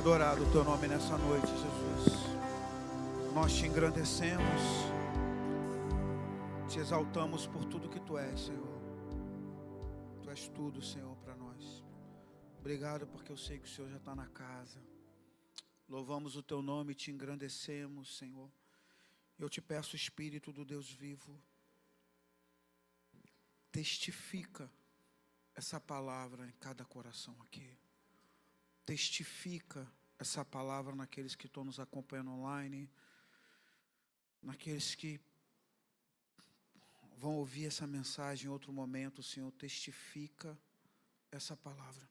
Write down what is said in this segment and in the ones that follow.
adorado o Teu nome nessa noite, Jesus. Nós te engrandecemos, te exaltamos por tudo que Tu és, Senhor. Tu és tudo, Senhor, para nós. Obrigado porque eu sei que o Senhor já está na casa. Louvamos o Teu nome e te engrandecemos, Senhor. Eu te peço, Espírito do Deus vivo, testifica essa palavra em cada coração aqui. Testifica essa palavra naqueles que estão nos acompanhando online, naqueles que vão ouvir essa mensagem em outro momento. Senhor, testifica essa palavra.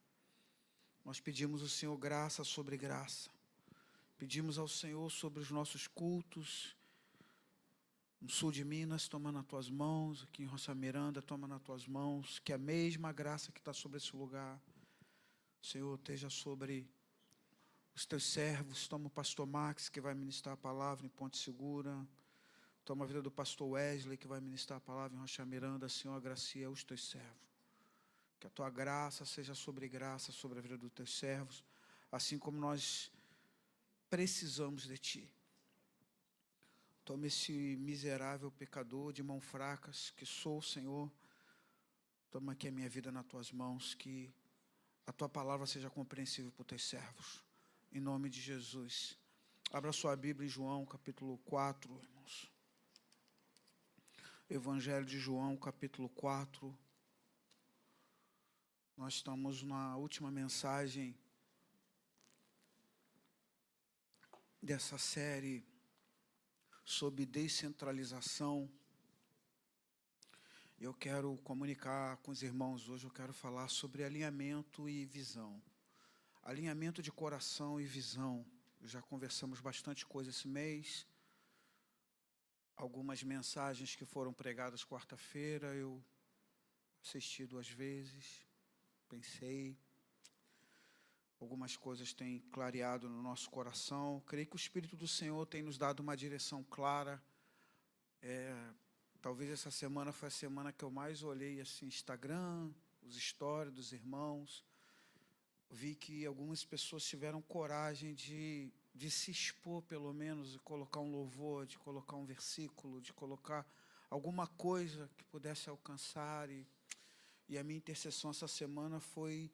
Nós pedimos ao Senhor graça sobre graça. Pedimos ao Senhor sobre os nossos cultos. No sul de Minas, toma nas Tuas mãos. Aqui em Roça Miranda, toma nas Tuas mãos. Que a mesma graça que está sobre esse lugar, Senhor, esteja sobre os Teus servos. Toma o pastor Max, que vai ministrar a palavra em Ponte Segura. Toma a vida do pastor Wesley, que vai ministrar a palavra em Rocha Miranda. Senhor, agracia os Teus servos. Que a Tua graça seja sobre a vida dos Teus servos, assim como nós precisamos de Ti. Toma esse miserável pecador de mãos fracas, que sou, Senhor. Toma aqui a minha vida nas Tuas mãos, que a Tua palavra seja compreensível por Teus servos. Em nome de Jesus. Abra sua Bíblia em João, capítulo 4, irmãos. Evangelho de João, capítulo 4. Nós estamos na última mensagem dessa série sobre descentralização. Eu quero comunicar com os irmãos hoje, eu quero falar sobre alinhamento e visão. Alinhamento de coração e visão. Já conversamos bastante coisa esse mês. Algumas mensagens que foram pregadas quarta-feira, eu assisti 2 vezes, pensei. Algumas coisas têm clareado no nosso coração. Creio que o Espírito do Senhor tem nos dado uma direção clara. Talvez essa semana foi a semana que eu mais olhei assim, Instagram, os stories dos irmãos. Vi que algumas pessoas tiveram coragem de se expor, pelo menos, de colocar um louvor, de colocar um versículo, de colocar alguma coisa que pudesse alcançar. E a minha intercessão essa semana foi: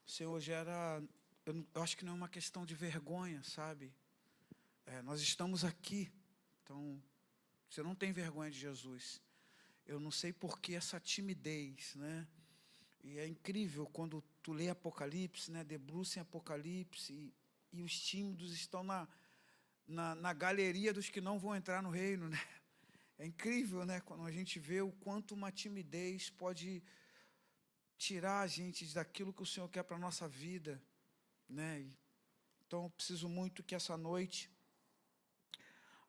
Senhor, eu acho que não é uma questão de vergonha, sabe? Nós estamos aqui, então você não tem vergonha de Jesus. Eu não sei por que essa timidez, né? E é incrível quando tu lê Apocalipse, né? Debruça em Apocalipse e os tímidos estão na galeria dos que não vão entrar no reino, né? É incrível, né? Quando a gente vê o quanto uma timidez pode tirar a gente daquilo que o Senhor quer para a nossa vida, né? Então, eu preciso muito que essa noite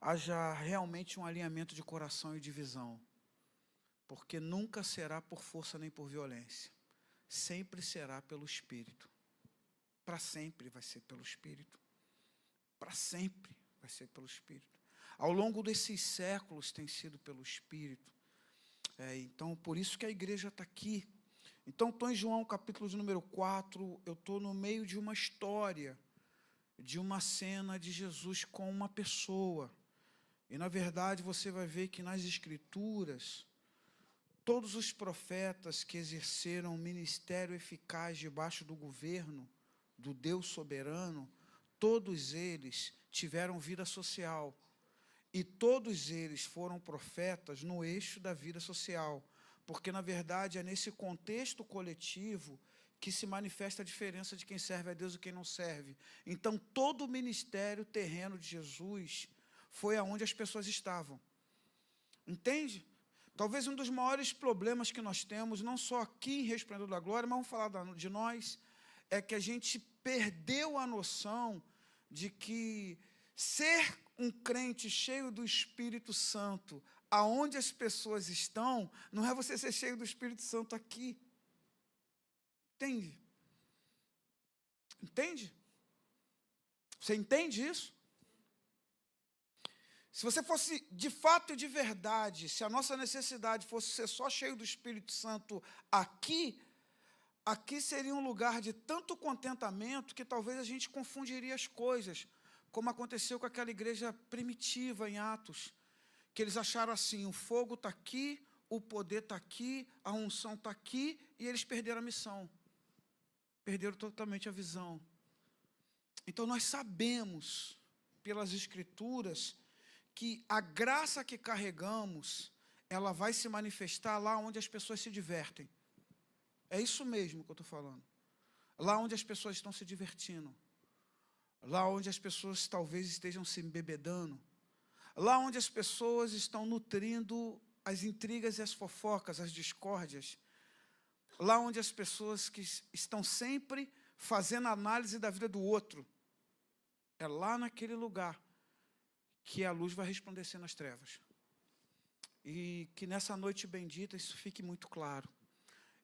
haja realmente um alinhamento de coração e de visão, porque nunca será por força nem por violência, sempre será pelo Espírito. Para sempre vai ser pelo Espírito. Para sempre vai ser pelo Espírito. Ao longo desses séculos tem sido pelo Espírito. Então, por isso que a igreja está aqui. Então, estou em João, capítulo de número 4, eu estou no meio de uma história, de uma cena de Jesus com uma pessoa. E, na verdade, você vai ver que nas Escrituras, todos os profetas que exerceram um ministério eficaz debaixo do governo do Deus soberano, todos eles tiveram vida social. E todos eles foram profetas no eixo da vida social. Porque, na verdade, é nesse contexto coletivo que se manifesta a diferença de quem serve a Deus e quem não serve. Então, todo o ministério terreno de Jesus foi aonde as pessoas estavam. Entende? Talvez um dos maiores problemas que nós temos, não só aqui em Resplendor da Glória, mas vamos falar de nós, é que a gente perdeu a noção de que ser um crente cheio do Espírito Santo, aonde as pessoas estão, não é você ser cheio do Espírito Santo aqui. Entende? Entende? Você entende isso? Se você fosse de fato e de verdade, se a nossa necessidade fosse ser só cheio do Espírito Santo aqui, aqui seria um lugar de tanto contentamento que talvez a gente confundiria as coisas, como aconteceu com aquela igreja primitiva em Atos, que eles acharam assim, o fogo está aqui, o poder está aqui, a unção está aqui, e eles perderam a missão, perderam totalmente a visão. Então nós sabemos, pelas Escrituras, que a graça que carregamos, ela vai se manifestar lá onde as pessoas se divertem. É isso mesmo que eu estou falando. Lá onde as pessoas estão se divertindo. Lá onde as pessoas talvez estejam se embebedando. Lá onde as pessoas estão nutrindo as intrigas e as fofocas, as discórdias. Lá onde as pessoas que estão sempre fazendo análise da vida do outro. É lá naquele lugar que a luz vai resplandecer nas trevas. E que nessa noite bendita isso fique muito claro.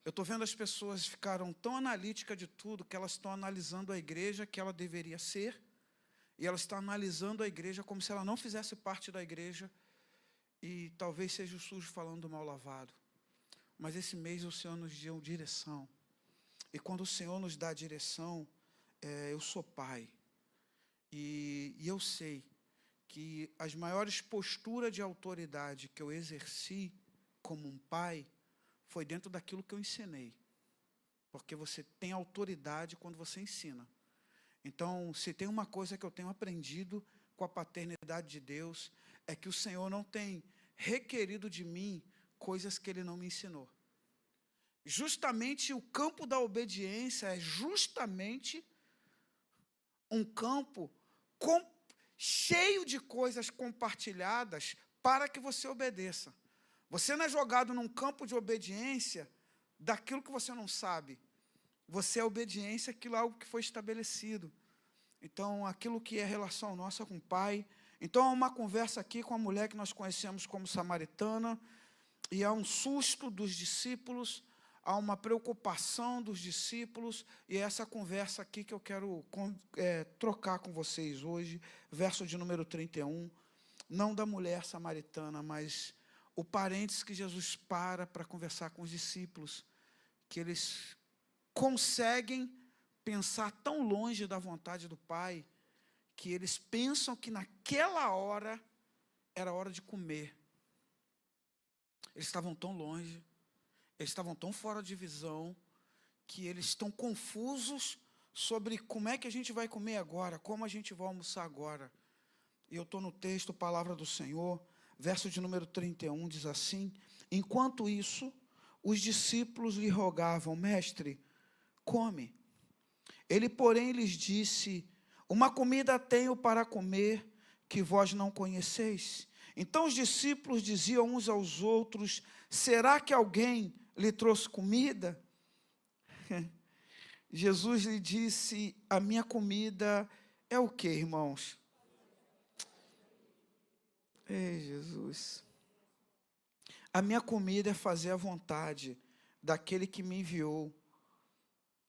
Eu estou vendo as pessoas ficaram tão analíticas de tudo que elas estão analisando a igreja que ela deveria ser, e elas estão analisando a igreja como se ela não fizesse parte da igreja, e talvez seja o sujo falando do mal lavado. Mas esse mês o Senhor nos deu direção, e quando o Senhor nos dá direção, eu sou pai, e eu sei que as maiores posturas de autoridade que eu exerci como um pai, foi dentro daquilo que eu ensinei. Porque você tem autoridade quando você ensina. Então, se tem uma coisa que eu tenho aprendido com a paternidade de Deus, é que o Senhor não tem requerido de mim coisas que Ele não me ensinou. Justamente o campo da obediência é justamente um campo cheio de coisas compartilhadas para que você obedeça. Você não é jogado num campo de obediência daquilo que você não sabe. Você é obediência àquilo algo que foi estabelecido. Então, aquilo que é relação nossa com o Pai. Então, há uma conversa aqui com a mulher que nós conhecemos como samaritana, e há um susto dos discípulos, há uma preocupação dos discípulos, e é essa conversa aqui que eu quero trocar com vocês hoje, verso de número 31, não da mulher samaritana, mas o parênteses que Jesus para conversar com os discípulos, que eles conseguem pensar tão longe da vontade do Pai, que eles pensam que naquela hora era hora de comer. Eles estavam tão longe, eles estavam tão fora de visão, que eles estão confusos sobre como é que a gente vai comer agora, como a gente vai almoçar agora. E eu estou no texto, palavra do Senhor, verso de número 31, diz assim: enquanto isso, os discípulos lhe rogavam, mestre, come. Ele, porém, lhes disse, uma comida tenho para comer, que vós não conheceis. Então os discípulos diziam uns aos outros, será que alguém lhe trouxe comida? Jesus lhe disse, a minha comida é o quê, irmãos? Ei, Jesus. A minha comida é fazer a vontade daquele que me enviou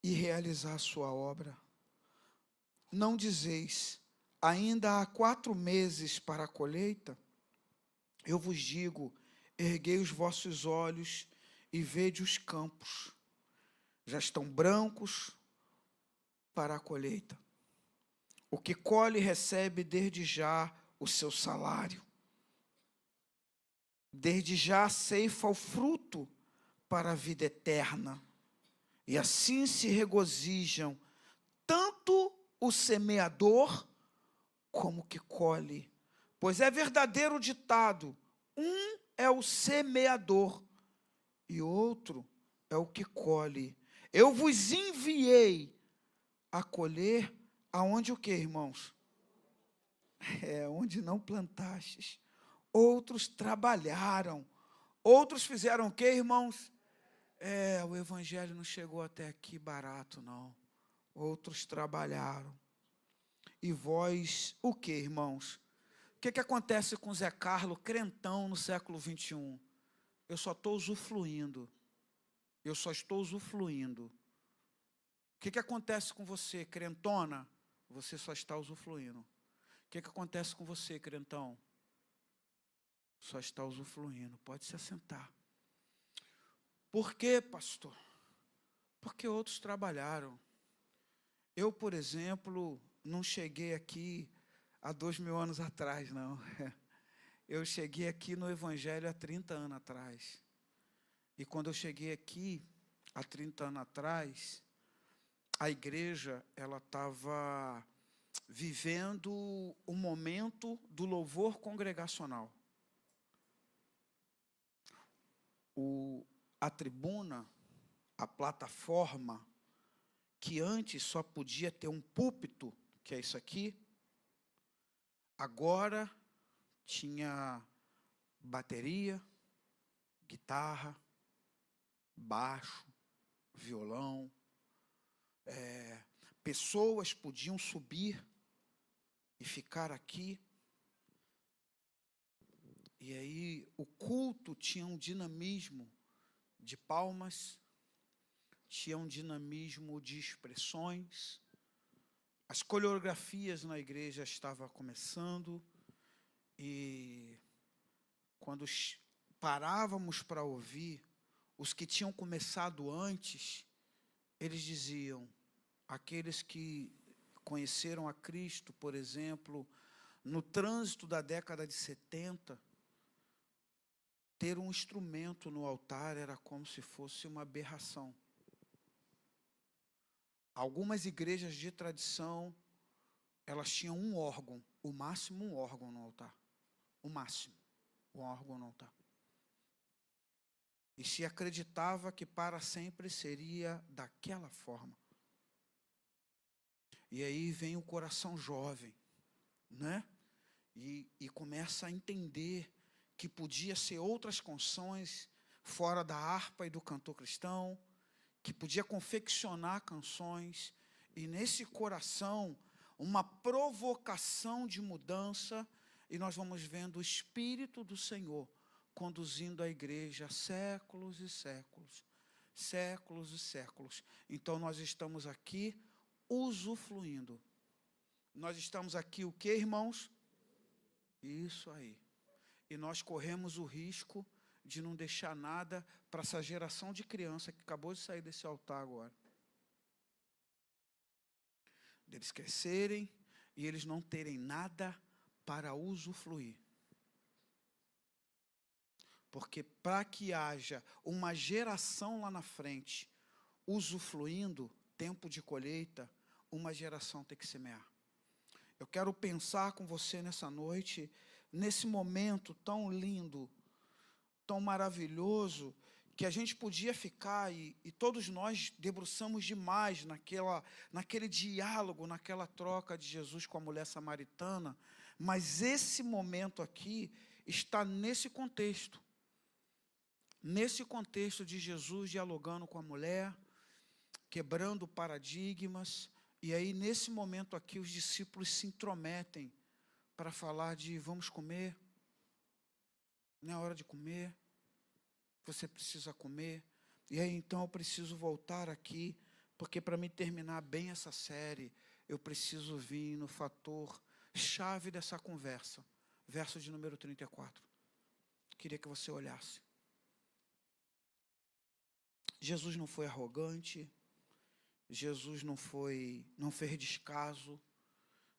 e realizar a sua obra. Não dizeis, ainda há 4 meses para a colheita? Eu vos digo, erguei os vossos olhos e vede os campos, já estão brancos para a colheita. O que colhe recebe desde já o seu salário. Desde já ceifa o fruto para a vida eterna. E assim se regozijam tanto o semeador como o que colhe. Pois é verdadeiro ditado, um é o semeador e outro é o que colhe. Eu vos enviei a colher aonde o que, irmãos? Onde não plantastes. Outros trabalharam. Outros fizeram o que, irmãos? O evangelho não chegou até aqui barato, não. Outros trabalharam. E vós, o que, irmãos? O que acontece com Zé Carlos, crentão no século 21? Eu só estou usufruindo. Eu só estou usufruindo. O que acontece com você, crentona? Você só está usufruindo. O que acontece com você, crentão? Só está usufruindo. Pode se assentar. Por quê, pastor? porque outros trabalharam. Eu, por exemplo, não cheguei aqui há 2000 anos atrás, não. Eu cheguei aqui no Evangelho há 30 anos atrás. E quando eu cheguei aqui, há 30 anos atrás, a igreja ela estava vivendo o momento do louvor congregacional. A tribuna, a plataforma, que antes só podia ter um púlpito, que é isso aqui, agora tinha bateria, guitarra, baixo, violão. Pessoas podiam subir e ficar aqui. E aí o culto tinha um dinamismo de palmas, tinha um dinamismo de expressões. As coreografias na igreja estavam começando. E quando parávamos para ouvir, os que tinham começado antes, eles diziam, aqueles que conheceram a Cristo, por exemplo, no trânsito da década de 70, ter um instrumento no altar era como se fosse uma aberração. Algumas igrejas de tradição, elas tinham um órgão, o máximo um órgão no altar. O máximo, um órgão no altar. E se acreditava que para sempre seria daquela forma. E aí vem o coração jovem, né? E começa a entender que podia ser outras canções fora da harpa e do cantor cristão, que podia confeccionar canções, e nesse coração, uma provocação de mudança, e nós vamos vendo o Espírito do Senhor conduzindo a igreja séculos e séculos, séculos e séculos. Então nós estamos aqui usufruindo. Nós estamos aqui o quê, irmãos? Isso aí. E nós corremos o risco de não deixar nada para essa geração de criança que acabou de sair desse altar agora. Deles crescerem e eles não terem nada para usufruir. Porque para que haja uma geração lá na frente usufruindo, tempo de colheita, uma geração tem que semear. Eu quero pensar com você nessa noite, nesse momento tão lindo, tão maravilhoso, que a gente podia ficar, e todos nós debruçamos demais naquele diálogo, naquela troca de Jesus com a mulher samaritana, mas esse momento aqui está nesse contexto de Jesus dialogando com a mulher, quebrando paradigmas, e aí nesse momento aqui os discípulos se intrometem para falar de vamos comer, não é hora de comer, você precisa comer. E aí então eu preciso voltar aqui, porque para mim terminar bem essa série, eu preciso vir no fator chave dessa conversa, verso de número 34. Queria que você olhasse. Jesus não foi arrogante, Jesus não fez descaso,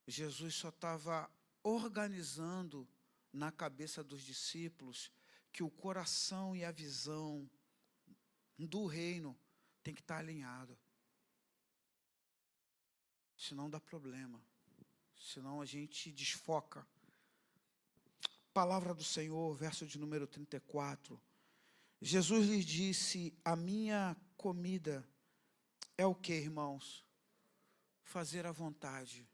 Jesus só estava organizando na cabeça dos discípulos que o coração e a visão do reino tem que estar alinhado. Senão dá problema, senão a gente desfoca. Palavra do Senhor, verso de número 34. Jesus lhes disse, a minha comida é o que, irmãos? Fazer a vontade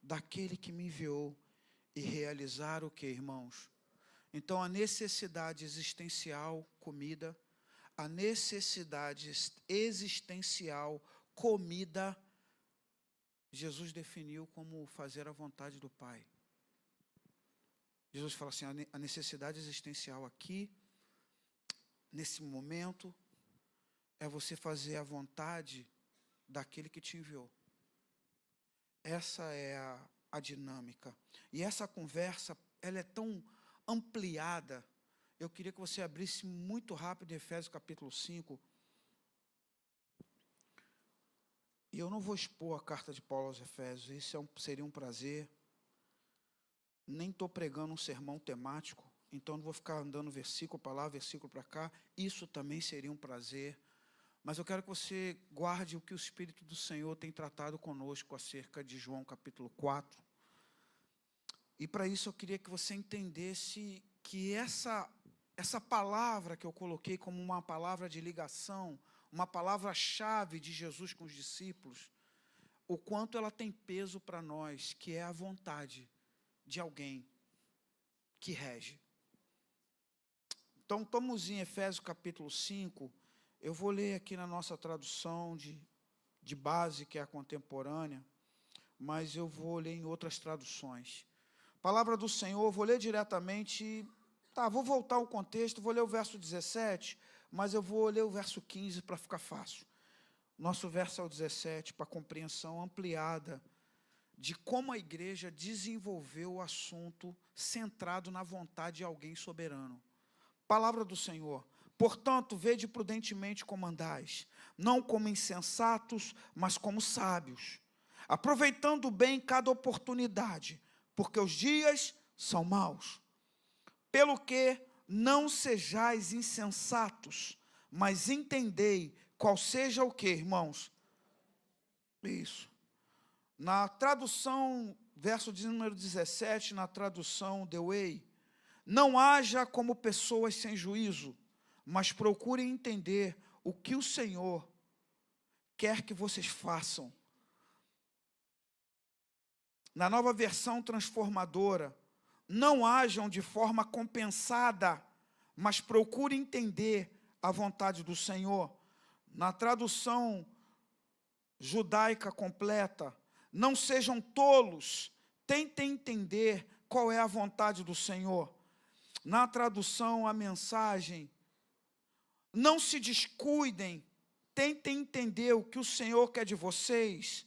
daquele que me enviou e realizar o que, irmãos? Então, a necessidade existencial, comida, a necessidade existencial, comida, Jesus definiu como fazer a vontade do Pai. Jesus fala assim, a necessidade existencial aqui, nesse momento, é você fazer a vontade daquele que te enviou. Essa é a dinâmica. E essa conversa, ela é tão ampliada. Eu queria que você abrisse muito rápido Efésios capítulo 5, eu não vou expor a carta de Paulo aos Efésios, isso seria um prazer. Nem estou pregando um sermão temático, então não vou ficar andando versículo para lá, versículo para cá. Isso também seria um prazer. Mas eu quero que você guarde o que o Espírito do Senhor tem tratado conosco acerca de João capítulo 4. E para isso eu queria que você entendesse que essa palavra que eu coloquei como uma palavra de ligação, uma palavra-chave de Jesus com os discípulos, o quanto ela tem peso para nós, que é a vontade de alguém que rege. Então, estamos em Efésios capítulo 5, eu vou ler aqui na nossa tradução de base, que é a contemporânea, mas eu vou ler em outras traduções. Palavra do Senhor, vou ler diretamente, vou voltar ao contexto, vou ler o verso 17, mas eu vou ler o verso 15 para ficar fácil. Nosso verso é o 17, para compreensão ampliada de como a igreja desenvolveu o assunto centrado na vontade de alguém soberano. Palavra do Senhor. Portanto, vede prudentemente como andais, não como insensatos, mas como sábios, aproveitando bem cada oportunidade, porque os dias são maus. Pelo que não sejais insensatos, mas entendei qual seja o que, irmãos? Isso. Na tradução, verso de número 17, na tradução The Way, não haja como pessoas sem juízo, mas procurem entender o que o Senhor quer que vocês façam. Na nova versão transformadora, não hajam de forma compensada, mas procurem entender a vontade do Senhor. Na tradução judaica completa, não sejam tolos, tentem entender qual é a vontade do Senhor. Na tradução, a mensagem, não se descuidem, tentem entender o que o Senhor quer de vocês.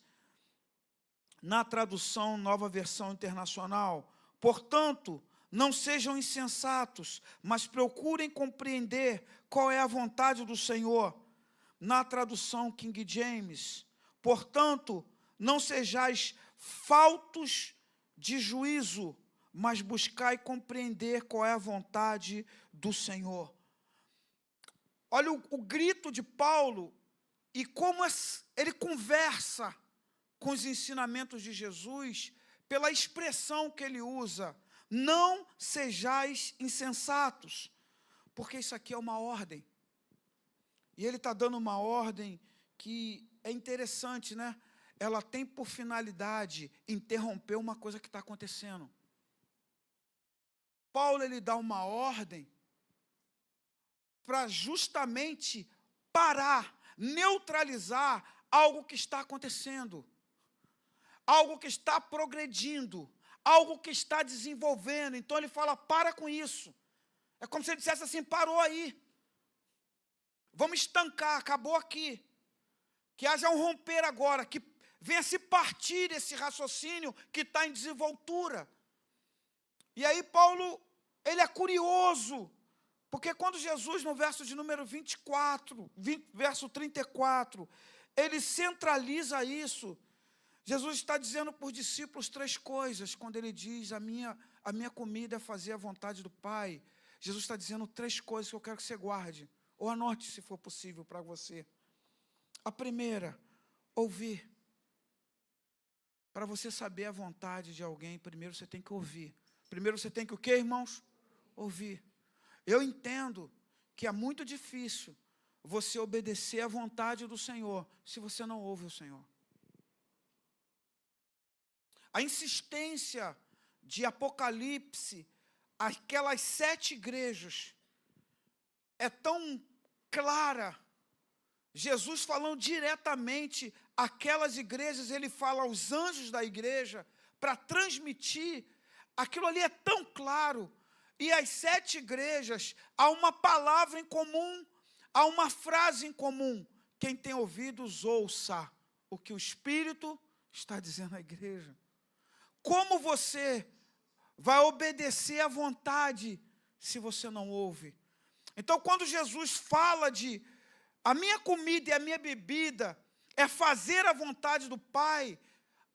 Na tradução, nova versão internacional, portanto, não sejam insensatos, mas procurem compreender qual é a vontade do Senhor. Na tradução King James, portanto, não sejais faltos de juízo, mas buscai compreender qual é a vontade do Senhor. Olha o grito de Paulo e como ele conversa com os ensinamentos de Jesus, pela expressão que ele usa, não sejais insensatos, porque isso aqui é uma ordem. E ele está dando uma ordem que é interessante, né? Ela tem por finalidade interromper uma coisa que está acontecendo. Paulo, ele dá uma ordem para justamente parar, neutralizar algo que está acontecendo, algo que está progredindo, algo que está desenvolvendo. Então ele fala, para com isso. É como se ele dissesse assim, parou aí. Vamos estancar, acabou aqui. Que haja um romper agora, que venha se partir esse raciocínio que está em desenvoltura. E aí Paulo, ele é curioso, porque quando Jesus, no verso de número 24, verso 34, ele centraliza isso. Jesus está dizendo para os discípulos 3 coisas, quando ele diz, a minha comida é fazer a vontade do Pai. Jesus está dizendo 3 coisas que eu quero que você guarde, ou anote se for possível para você. A primeira, ouvir. Para você saber a vontade de alguém, primeiro você tem que ouvir. Primeiro você tem que o quê, irmãos? Ouvir. Eu entendo que é muito difícil você obedecer à vontade do Senhor, se você não ouve o Senhor. A insistência de Apocalipse, aquelas 7 igrejas, é tão clara. Jesus falando diretamente àquelas igrejas, ele fala aos anjos da igreja, para transmitir, aquilo ali é tão claro. E as 7 igrejas, há uma palavra em comum, há uma frase em comum. Quem tem ouvidos, ouça o que o Espírito está dizendo à igreja. Como você vai obedecer à vontade se você não ouve? Então, quando Jesus fala de a minha comida e a minha bebida é fazer a vontade do Pai.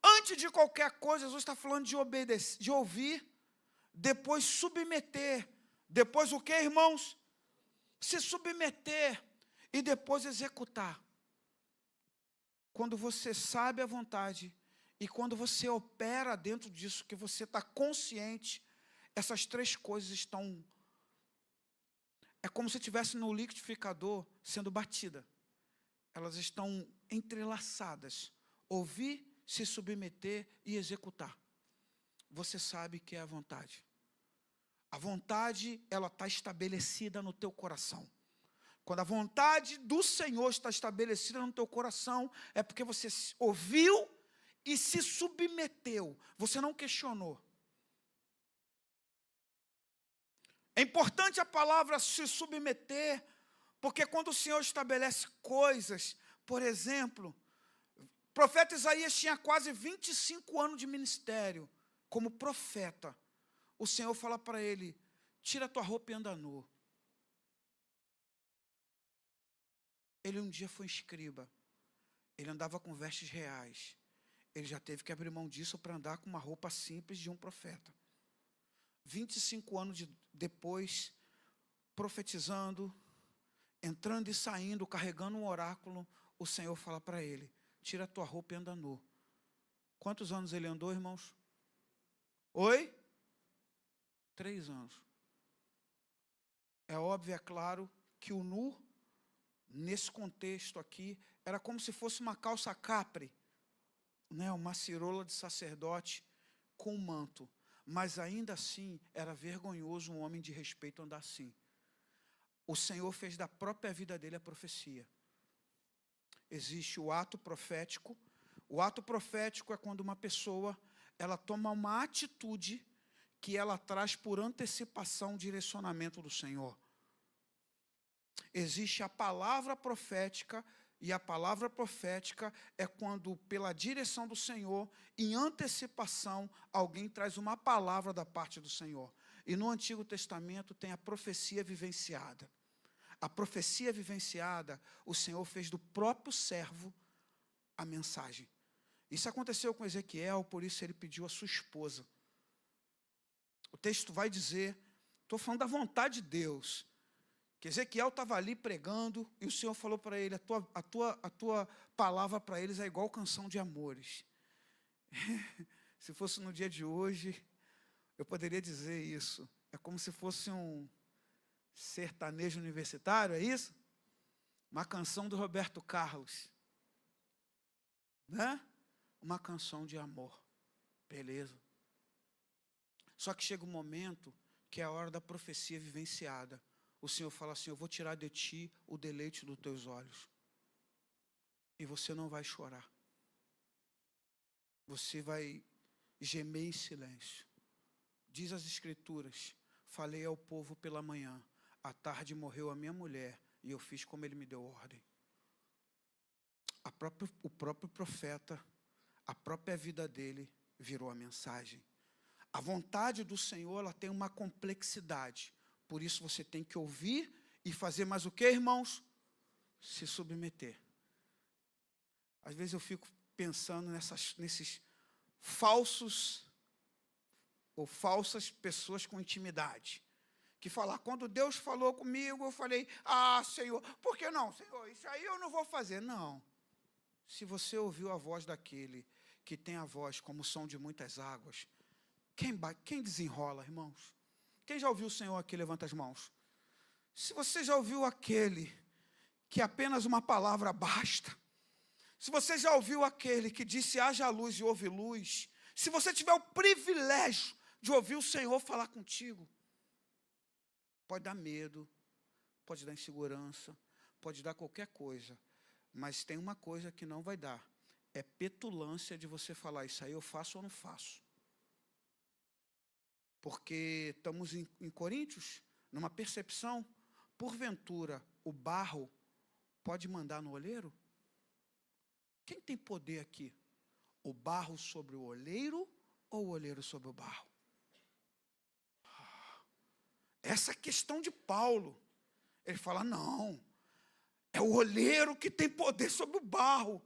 Antes de qualquer coisa, Jesus está falando de obedecer, de ouvir, depois submeter, depois o que, irmãos? Se submeter e depois executar. Quando você sabe a vontade e quando você opera dentro disso, que você está consciente, essas três coisas estão... É como se estivesse no liquidificador sendo batida. Elas estão entrelaçadas. Ouvir, se submeter e executar. Você sabe que é a vontade. A vontade, ela está estabelecida no teu coração. Quando a vontade do Senhor está estabelecida no teu coração, é porque você ouviu e se submeteu. Você não questionou. É importante a palavra se submeter, porque quando o Senhor estabelece coisas, por exemplo, o profeta Isaías tinha quase 25 anos de ministério como profeta. O Senhor fala para ele, tira a tua roupa e anda nu. Ele um dia foi escriba, ele andava com vestes reais, ele já teve que abrir mão disso para andar com uma roupa simples de um profeta. 25 anos depois, profetizando, entrando e saindo, carregando um oráculo, o Senhor fala para ele, tira a tua roupa e anda nu. Quantos anos ele andou, irmãos? Oi? 3 anos. É óbvio, é claro, que o nu, nesse contexto aqui, era como se fosse uma calça capre, né, uma cirola de sacerdote com um manto. Mas ainda assim, era vergonhoso um homem de respeito andar assim. O Senhor fez da própria vida dele a profecia. Existe o ato profético. O ato profético é quando uma pessoa, ela toma uma atitude que ela traz por antecipação o direcionamento do Senhor. Existe a palavra profética, e a palavra profética é quando, pela direção do Senhor, em antecipação, alguém traz uma palavra da parte do Senhor. E no Antigo Testamento tem a profecia vivenciada. A profecia vivenciada, o Senhor fez do próprio servo a mensagem. Isso aconteceu com Ezequiel, por isso ele pediu a sua esposa. O texto vai dizer, estou falando da vontade de Deus, que Ezequiel estava ali pregando, e o Senhor falou para ele, a tua palavra para eles é igual canção de amores. Se fosse no dia de hoje, eu poderia dizer isso. É como se fosse um sertanejo universitário, é isso? Uma canção do Roberto Carlos. Né? Uma canção de amor. Beleza. Só que chega um momento que é a hora da profecia vivenciada. O Senhor fala assim, eu vou tirar de ti o deleite dos teus olhos. E você não vai chorar. Você vai gemer em silêncio. Diz as Escrituras, falei ao povo pela manhã, à tarde morreu a minha mulher, e eu fiz como ele me deu ordem. O próprio profeta, a própria vida dele virou a mensagem. A vontade do Senhor, ela tem uma complexidade. Por isso você tem que ouvir e fazer mais o que, irmãos? Se submeter. Às vezes eu fico pensando nesses falsos ou falsas pessoas com intimidade. Que falar, quando Deus falou comigo, eu falei, Senhor, por que não, Senhor? Isso aí eu não vou fazer. Não. Se você ouviu a voz daquele que tem a voz como o som de muitas águas, quem desenrola, irmãos? Quem já ouviu o Senhor aqui, levanta as mãos. Se você já ouviu aquele que apenas uma palavra basta, se você já ouviu aquele que disse haja luz e houve luz, se você tiver o privilégio de ouvir o Senhor falar contigo, pode dar medo, pode dar insegurança, pode dar qualquer coisa, mas tem uma coisa que não vai dar, é petulância de você falar, isso aí eu faço ou não faço. Porque estamos em Coríntios, numa percepção, porventura, o barro pode mandar no olheiro? Quem tem poder aqui? O barro sobre o olheiro ou o olheiro sobre o barro? Essa é a questão de Paulo. Ele fala, não, é o olheiro que tem poder sobre o barro.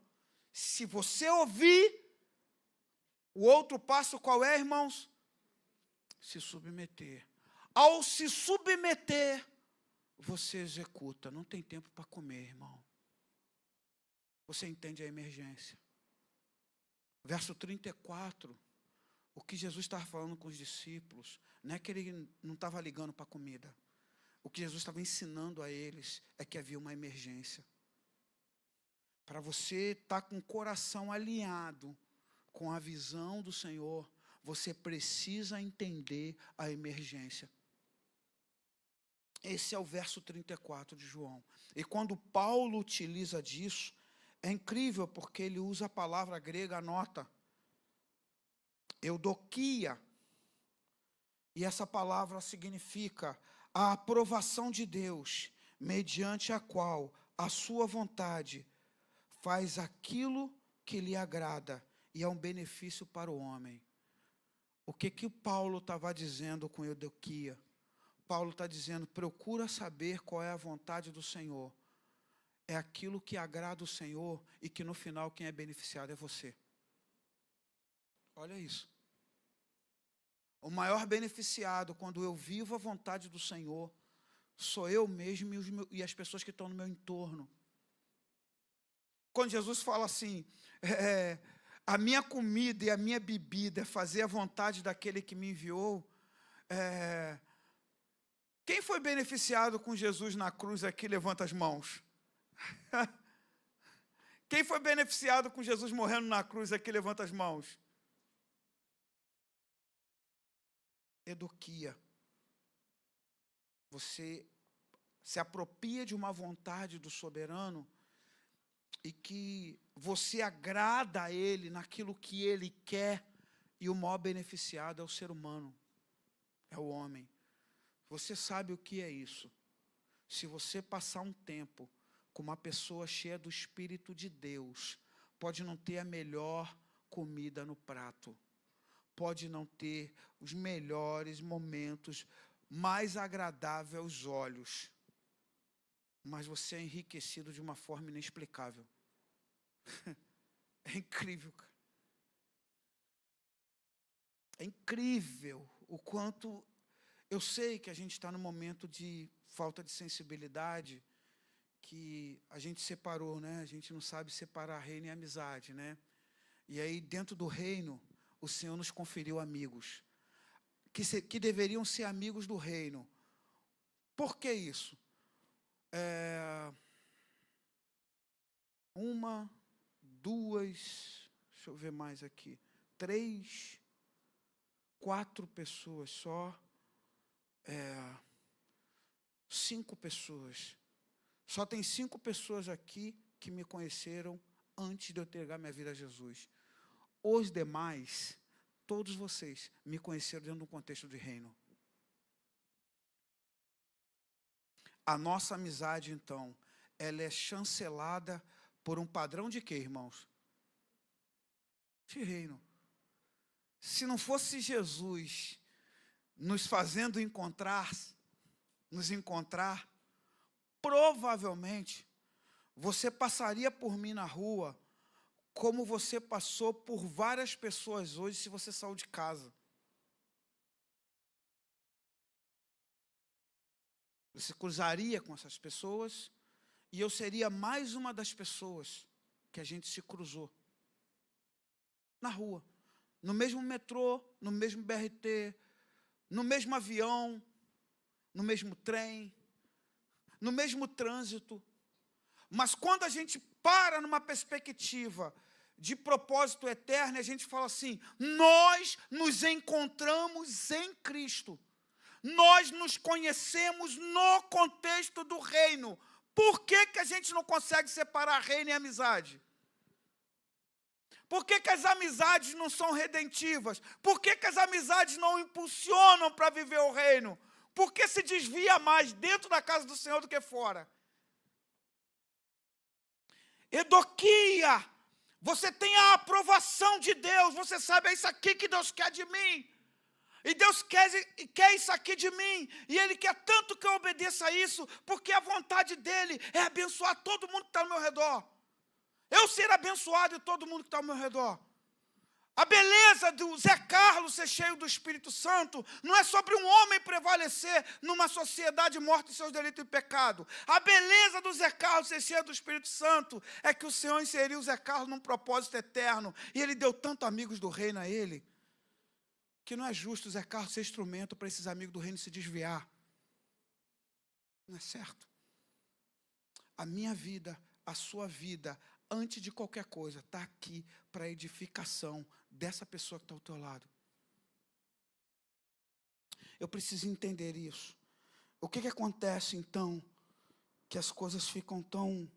Se você ouvir, o outro passo qual é, irmãos? Se submeter. Ao se submeter, você executa. Não tem tempo para comer, irmão. Você entende a emergência. Verso 34, o que Jesus estava falando com os discípulos, não é que ele não estava ligando para a comida. O que Jesus estava ensinando a eles é que havia uma emergência. Para você estar com o coração alinhado com a visão do Senhor, você precisa entender a emergência. Esse é o verso 34 de João. E quando Paulo utiliza disso, é incrível porque ele usa a palavra grega, anota, eudokia. E essa palavra significa a aprovação de Deus, mediante a qual a sua vontade faz aquilo que lhe agrada e é um benefício para o homem. O que Paulo estava dizendo com eudokia? Paulo está dizendo, procura saber qual é a vontade do Senhor. É aquilo que agrada o Senhor e que no final quem é beneficiado é você. Olha isso. O maior beneficiado quando eu vivo a vontade do Senhor sou eu mesmo e as pessoas que estão no meu entorno. Quando Jesus fala assim, a minha comida e a minha bebida é fazer a vontade daquele que me enviou, quem foi beneficiado com Jesus na cruz aqui, levanta as mãos. Quem foi beneficiado com Jesus morrendo na cruz aqui, levanta as mãos. Eudokia. Você se apropria de uma vontade do soberano e que você agrada a Ele naquilo que Ele quer, e o maior beneficiado é o ser humano, é o homem. Você sabe o que é isso? Se você passar um tempo com uma pessoa cheia do Espírito de Deus, pode não ter a melhor comida no prato, pode não ter os melhores momentos, mais agradáveis aos olhos, mas você é enriquecido de uma forma inexplicável. É incrível, cara. É incrível o quanto... Eu sei que a gente está num momento de falta de sensibilidade, que a gente separou, né? A gente não sabe separar reino e amizade, né? E aí, dentro do reino, o Senhor nos conferiu amigos, que deveriam ser amigos do reino. Por que isso? Uma, duas, deixa eu ver mais aqui, 3, 4 pessoas só, 5 pessoas. Só tem 5 pessoas aqui que me conheceram antes de eu entregar minha vida a Jesus. Os demais, todos vocês, me conheceram dentro de um contexto de reino. A nossa amizade, então, ela é chancelada por um padrão de quê, irmãos? De reino. Se não fosse Jesus nos fazendo nos encontrar, provavelmente, você passaria por mim na rua, como você passou por várias pessoas hoje, se você saiu de casa. Você cruzaria com essas pessoas, e eu seria mais uma das pessoas que a gente se cruzou. Na rua, no mesmo metrô, no mesmo BRT, no mesmo avião, no mesmo trem, no mesmo trânsito. Mas quando a gente para numa perspectiva de propósito eterno, a gente fala assim, nós nos encontramos em Cristo. Nós nos conhecemos no contexto do reino. Por que a gente não consegue separar reino e amizade? Por que as amizades não são redentivas? Por que as amizades não impulsionam para viver o reino? Por que se desvia mais dentro da casa do Senhor do que fora? Eudokia, você tem a aprovação de Deus, você sabe, é isso aqui que Deus quer de mim. E Deus quer isso aqui de mim, e Ele quer tanto que eu obedeça a isso, porque a vontade dEle é abençoar todo mundo que está ao meu redor. Eu ser abençoado e todo mundo que está ao meu redor. A beleza do Zé Carlos ser cheio do Espírito Santo não é sobre um homem prevalecer numa sociedade morta em seus delitos e pecado. A beleza do Zé Carlos ser cheio do Espírito Santo é que o Senhor inseriu o Zé Carlos num propósito eterno. E Ele deu tanto amigos do reino a ele, que não é justo o Zé Carlos ser instrumento para esses amigos do reino se desviar. Não é certo? A minha vida, a sua vida, antes de qualquer coisa, está aqui para a edificação dessa pessoa que está ao teu lado. Eu preciso entender isso. O que acontece, então, que as coisas ficam tão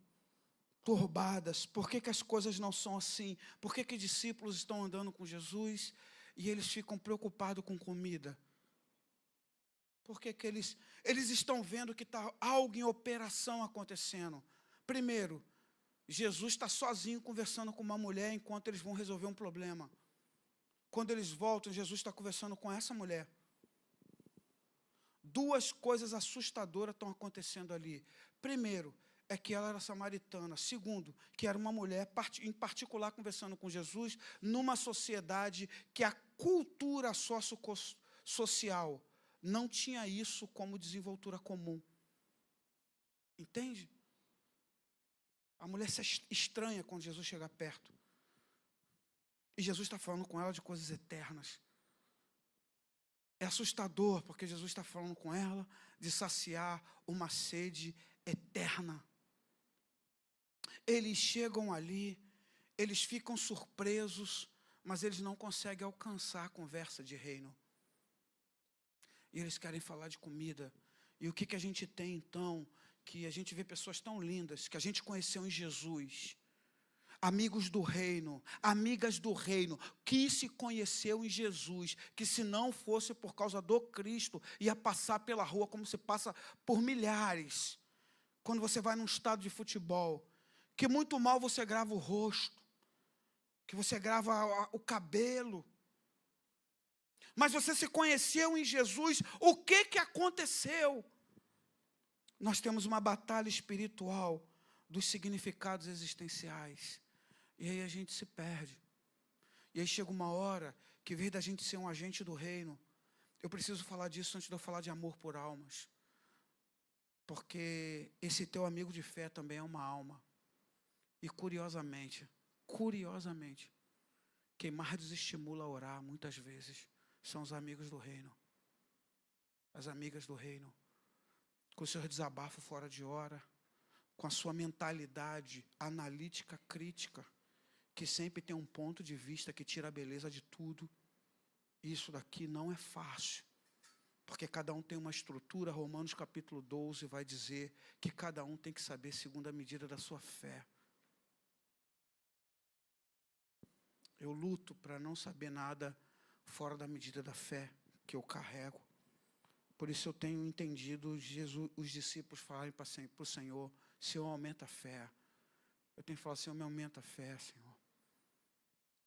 turbadas? Por que as coisas não são assim? Por que discípulos estão andando com Jesus e eles ficam preocupados com comida? Por que eles estão vendo que está algo em operação acontecendo? Primeiro, Jesus está sozinho conversando com uma mulher enquanto eles vão resolver um problema. Quando eles voltam, Jesus está conversando com essa mulher. Duas coisas assustadoras estão acontecendo ali. Primeiro, é que ela era samaritana. Segundo, que era uma mulher, em particular, conversando com Jesus, numa sociedade que a cultura social não tinha isso como desenvoltura comum. Entende? A mulher se estranha quando Jesus chega perto. E Jesus está falando com ela de coisas eternas. É assustador, porque Jesus está falando com ela de saciar uma sede eterna. Eles chegam ali, eles ficam surpresos, mas eles não conseguem alcançar a conversa de reino. E eles querem falar de comida. E o que a gente tem, então? Que a gente vê pessoas tão lindas, que a gente conheceu em Jesus, amigos do reino, amigas do reino, que se conheceu em Jesus, que se não fosse por causa do Cristo, ia passar pela rua como se passa por milhares, quando você vai num estádio de futebol, que muito mal você grava o rosto, que você grava o cabelo, mas você se conheceu em Jesus. O que aconteceu? Nós temos uma batalha espiritual dos significados existenciais. E aí a gente se perde. E aí chega uma hora que, em vez da gente ser um agente do reino, eu preciso falar disso antes de eu falar de amor por almas. Porque esse teu amigo de fé também é uma alma. E curiosamente, quem mais desestimula a orar, muitas vezes, são os amigos do reino. As amigas do reino. Com o seu desabafo fora de hora, com a sua mentalidade analítica, crítica, que sempre tem um ponto de vista que tira a beleza de tudo. Isso daqui não é fácil, porque cada um tem uma estrutura. Romanos capítulo 12 vai dizer que cada um tem que saber segundo a medida da sua fé. Eu luto para não saber nada fora da medida da fé que eu carrego. Por isso eu tenho entendido os discípulos falarem para o Senhor: Senhor, aumenta a fé. Eu tenho falado: Senhor, me aumenta a fé, Senhor.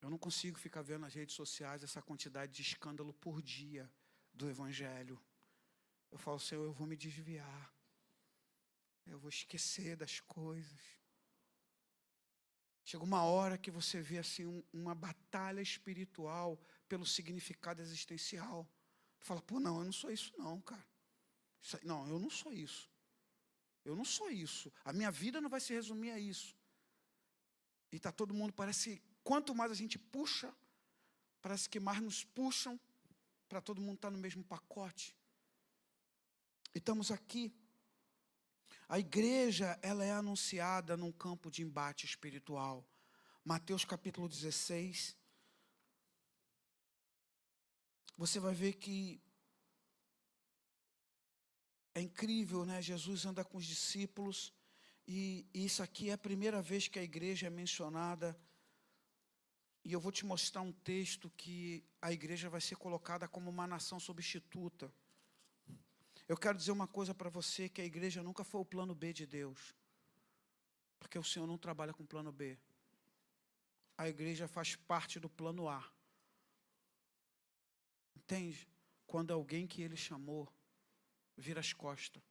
Eu não consigo ficar vendo nas redes sociais essa quantidade de escândalo por dia do Evangelho. Eu falo: Senhor, eu vou me desviar. Eu vou esquecer das coisas. Chega uma hora que você vê assim uma batalha espiritual pelo significado existencial. Fala: pô, não, eu não sou isso não, cara. Não, eu não sou isso. Eu não sou isso. A minha vida não vai se resumir a isso. E está todo mundo, parece, quanto mais a gente puxa, parece que mais nos puxam para todo mundo estar no mesmo pacote. E estamos aqui. A igreja, ela é anunciada num campo de embate espiritual. Mateus capítulo 16. Você vai ver que é incrível, né? Jesus anda com os discípulos e isso aqui é a primeira vez que a igreja é mencionada. E eu vou te mostrar um texto que a igreja vai ser colocada como uma nação substituta. Eu quero dizer uma coisa para você, que a igreja nunca foi o plano B de Deus. Porque o Senhor não trabalha com plano B. A igreja faz parte do plano A. Entende? Quando alguém que Ele chamou vira as costas.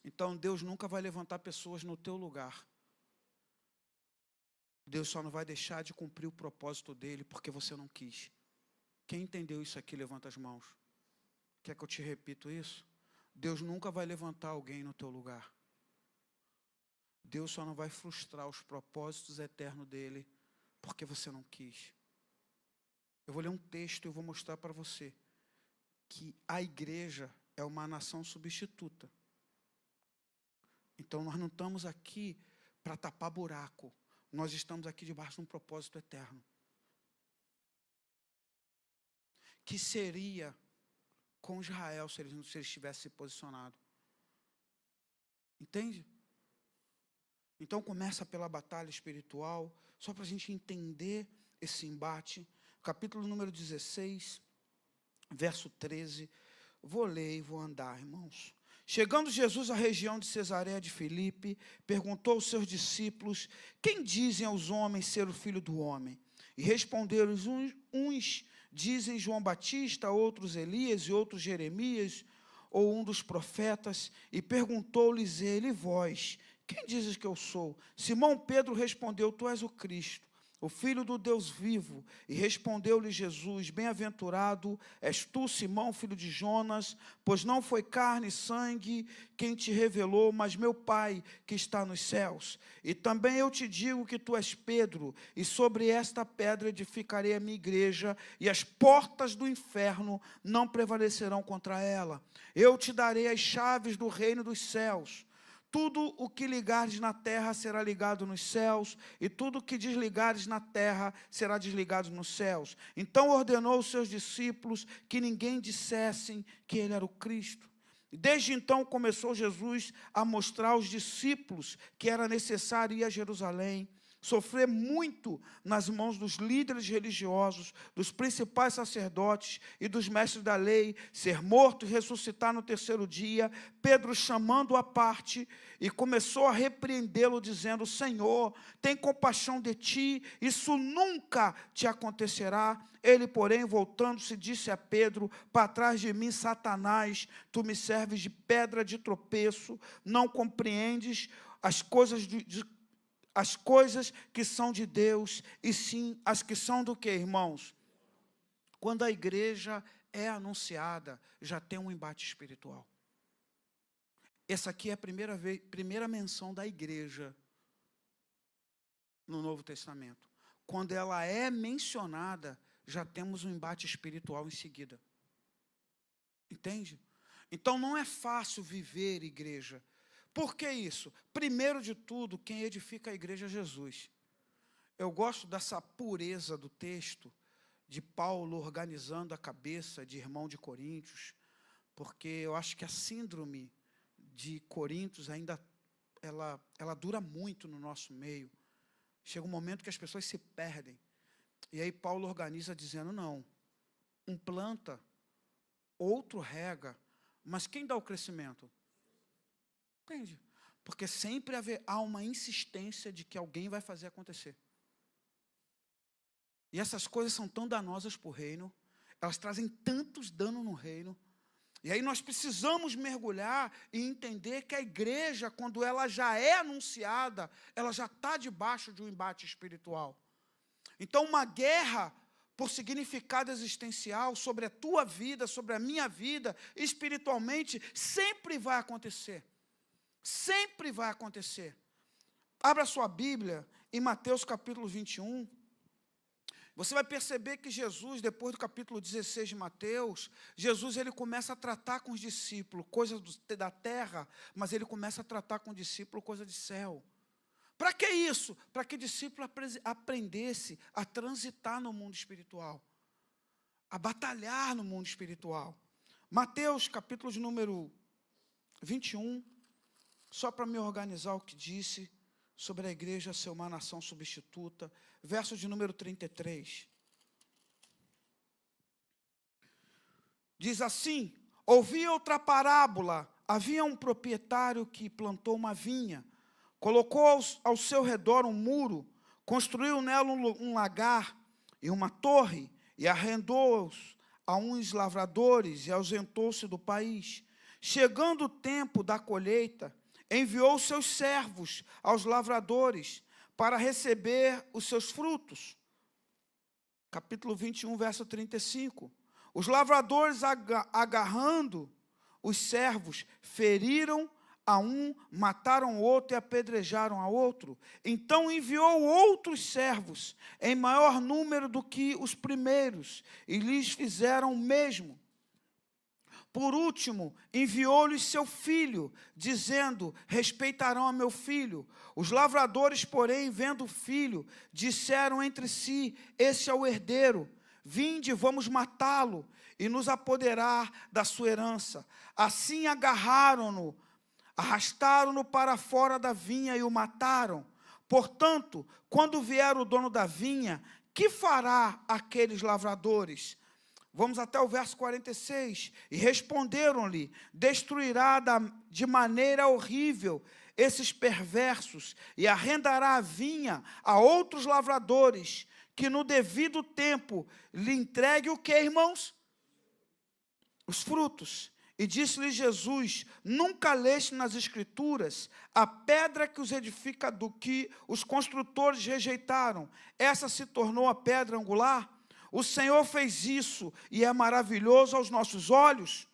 Então Deus nunca vai levantar pessoas no teu lugar. Deus só não vai deixar de cumprir o propósito dele porque você não quis. Quem entendeu isso aqui, levanta as mãos. Quer que eu te repito isso? Deus nunca vai levantar alguém no teu lugar. Deus só não vai frustrar os propósitos eternos dele porque você não quis. Eu vou ler um texto e eu vou mostrar para você que a igreja é uma nação substituta. Então nós não estamos aqui para tapar buraco. Nós estamos aqui debaixo de um propósito eterno. Que seria com Israel se eles tivessem se posicionado. Entende? Então começa pela batalha espiritual, só para a gente entender esse embate. Capítulo número 16, verso 13. Vou ler e vou andar, irmãos. Chegando Jesus à região de Cesareia de Filipe, perguntou aos seus discípulos: quem dizem aos homens ser o Filho do Homem? E responderam: uns dizem João Batista, outros Elias e outros Jeremias, ou um dos profetas. E perguntou-lhes ele: e vós, quem dizes que eu sou? Simão Pedro respondeu: tu és o Cristo, o Filho do Deus vivo. E respondeu-lhe Jesus: bem-aventurado és tu, Simão, filho de Jonas, pois não foi carne e sangue quem te revelou, mas meu Pai que está nos céus. E também eu te digo que tu és Pedro, e sobre esta pedra edificarei a minha igreja, e as portas do inferno não prevalecerão contra ela. Eu te darei as chaves do reino dos céus. Tudo o que ligares na terra será ligado nos céus, e tudo o que desligares na terra será desligado nos céus. Então ordenou aos seus discípulos que ninguém dissessem que ele era o Cristo. Desde então começou Jesus a mostrar aos discípulos que era necessário ir a Jerusalém, sofrer muito nas mãos dos líderes religiosos, dos principais sacerdotes e dos mestres da lei, ser morto e ressuscitar no terceiro dia. Pedro, chamando-o à parte, e começou a repreendê-lo, dizendo: Senhor, tem compaixão de ti, isso nunca te acontecerá. Ele, porém, voltando-se, disse a Pedro: para trás de mim, Satanás, tu me serves de pedra de tropeço, não compreendes as coisas que são de Deus, e sim as que são do quê, irmãos? Quando a igreja é anunciada, já tem um embate espiritual. Essa aqui é a primeira menção da igreja no Novo Testamento. Quando ela é mencionada, já temos um embate espiritual em seguida. Entende? Então não é fácil viver igreja. Por que isso? Primeiro de tudo, quem edifica a igreja é Jesus. Eu gosto dessa pureza do texto, de Paulo organizando a cabeça de irmão de Coríntios, porque eu acho que a síndrome de Coríntios ainda, ela dura muito no nosso meio. Chega um momento que as pessoas se perdem. E aí Paulo organiza dizendo: não, um planta, outro rega, mas quem dá o crescimento? Entende? Porque sempre há uma insistência de que alguém vai fazer acontecer. E essas coisas são tão danosas para o reino, elas trazem tantos danos no reino. E aí nós precisamos mergulhar e entender que a igreja, quando ela já é anunciada, ela já está debaixo de um embate espiritual. Então, uma guerra por significado existencial sobre a tua vida, sobre a minha vida, espiritualmente, sempre vai acontecer. Sempre vai acontecer. Abra sua Bíblia em Mateus capítulo 21. Você vai perceber que Jesus, depois do capítulo 16 de Mateus, Jesus ele começa a tratar com os discípulos coisas da terra, mas ele começa a tratar com o discípulo coisa de céu. Para que isso? Para que o discípulo aprendesse a transitar no mundo espiritual, a batalhar no mundo espiritual. Mateus capítulo de número 21, só para me organizar o que disse sobre a igreja ser uma nação substituta, verso de número 33. Diz assim: ouvi outra parábola, havia um proprietário que plantou uma vinha, colocou ao seu redor um muro, construiu nela um lagar e uma torre, e arrendou-os a uns lavradores e ausentou-se do país. Chegando o tempo da colheita, enviou seus servos aos lavradores para receber os seus frutos. Capítulo 21, verso 35. Os lavradores, agarrando os servos, feriram a um, mataram o outro e apedrejaram a outro. Então enviou outros servos, em maior número do que os primeiros, e lhes fizeram o mesmo. Por último, enviou-lhes seu filho, dizendo: respeitarão a meu filho. Os lavradores, porém, vendo o filho, disseram entre si: esse é o herdeiro. Vinde, vamos matá-lo e nos apoderar da sua herança. Assim agarraram-no, arrastaram-no para fora da vinha e o mataram. Portanto, quando vier o dono da vinha, que fará aqueles lavradores? Vamos até o verso 46. E responderam-lhe: destruirá de maneira horrível esses perversos e arrendará a vinha a outros lavradores, que no devido tempo lhe entregue o que, irmãos? Os frutos. E disse-lhe Jesus: nunca leste nas Escrituras a pedra que os edifica, do que os construtores rejeitaram, essa se tornou a pedra angular? O Senhor fez isso e é maravilhoso aos nossos olhos.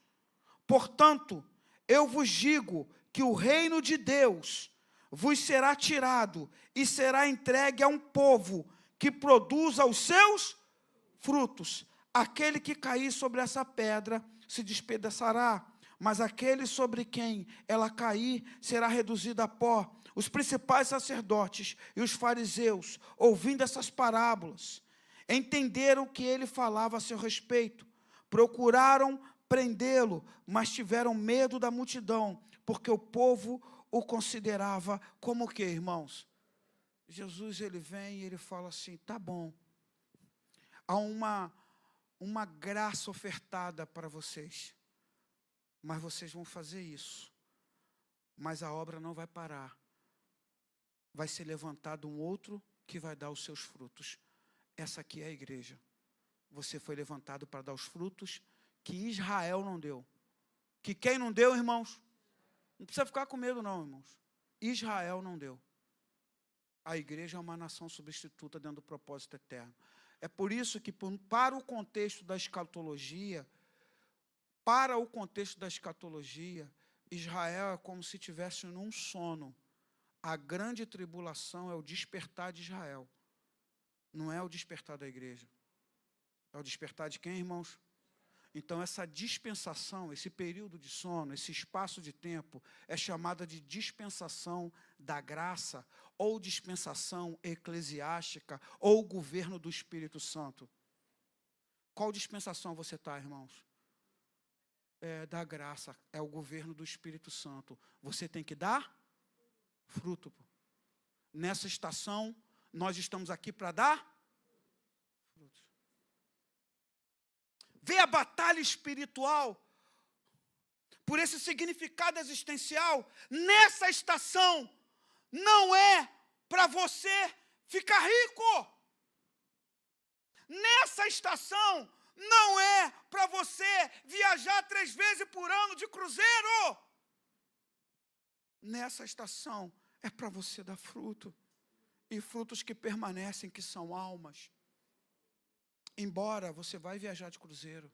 Portanto, eu vos digo que o reino de Deus vos será tirado e será entregue a um povo que produza os seus frutos. Aquele que cair sobre essa pedra se despedaçará, mas aquele sobre quem ela cair será reduzido a pó. Os principais sacerdotes e os fariseus, ouvindo essas parábolas, entenderam que ele falava a seu respeito. Procuraram prendê-lo, mas tiveram medo da multidão, porque o povo o considerava como o quê, irmãos? Jesus, ele vem e ele fala assim: tá bom, há uma graça ofertada para vocês, mas vocês vão fazer isso, mas a obra não vai parar. Vai ser levantado um outro que vai dar os seus frutos. Essa aqui é a igreja. Você foi levantado para dar os frutos que Israel não deu. Que quem não deu, irmãos? Não precisa ficar com medo não, irmãos. Israel não deu. A igreja é uma nação substituta dentro do propósito eterno. É por isso que, para o contexto da escatologia, Israel é como se estivesse num sono. A grande tribulação é o despertar de Israel. Não é o despertar da igreja. É o despertar de quem, irmãos? Então, essa dispensação, esse período de sono, esse espaço de tempo, é chamada de dispensação da graça, ou dispensação eclesiástica, ou governo do Espírito Santo. Qual dispensação você está, irmãos? É da graça, é o governo do Espírito Santo. Você tem que dar fruto. Nessa estação, nós estamos aqui para dar frutos. Vê a batalha espiritual por esse significado existencial. Nessa estação, não é para você ficar rico. Nessa estação, não é para você viajar 3 vezes por ano de cruzeiro. Nessa estação, é para você dar fruto. E frutos que permanecem, que são almas. Embora você vai viajar de cruzeiro,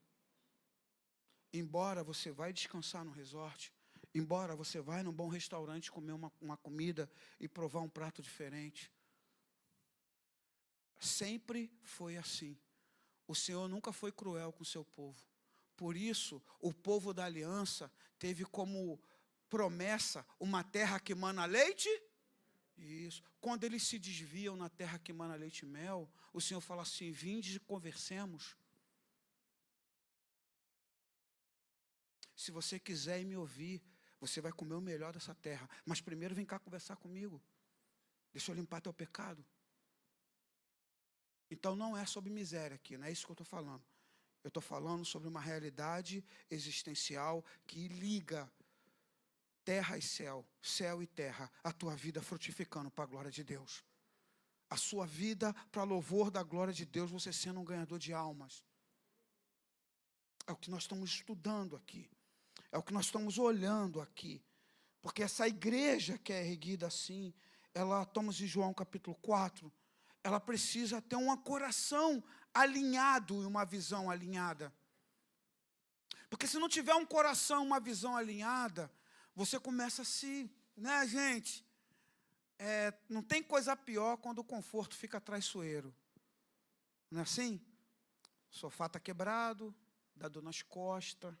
embora você vai descansar no resort, embora você vai num bom restaurante comer uma comida e provar um prato diferente, sempre foi assim. O Senhor nunca foi cruel com o seu povo. Por isso, o povo da aliança teve como promessa uma terra que mana leite. Isso. Quando eles se desviam na terra que mana leite e mel, o Senhor fala assim: vinde e conversemos. Se você quiser ir me ouvir, você vai comer o melhor dessa terra. Mas primeiro vem cá conversar comigo. Deixa eu limpar teu pecado. Então não é sobre miséria aqui, não é isso que eu estou falando. Eu estou falando sobre uma realidade existencial que liga terra e céu, céu e terra, a tua vida frutificando para a glória de Deus. A sua vida para louvor da glória de Deus, você sendo um ganhador de almas. É o que nós estamos estudando aqui. É o que nós estamos olhando aqui. Porque essa igreja que é erguida assim, estamos em João capítulo 4, ela precisa ter um coração alinhado e uma visão alinhada. Porque se não tiver um coração, uma visão alinhada, você começa a se... Né, gente? Não tem coisa pior quando o conforto fica traiçoeiro. Não é assim? O sofá está quebrado, dá dor nas costas,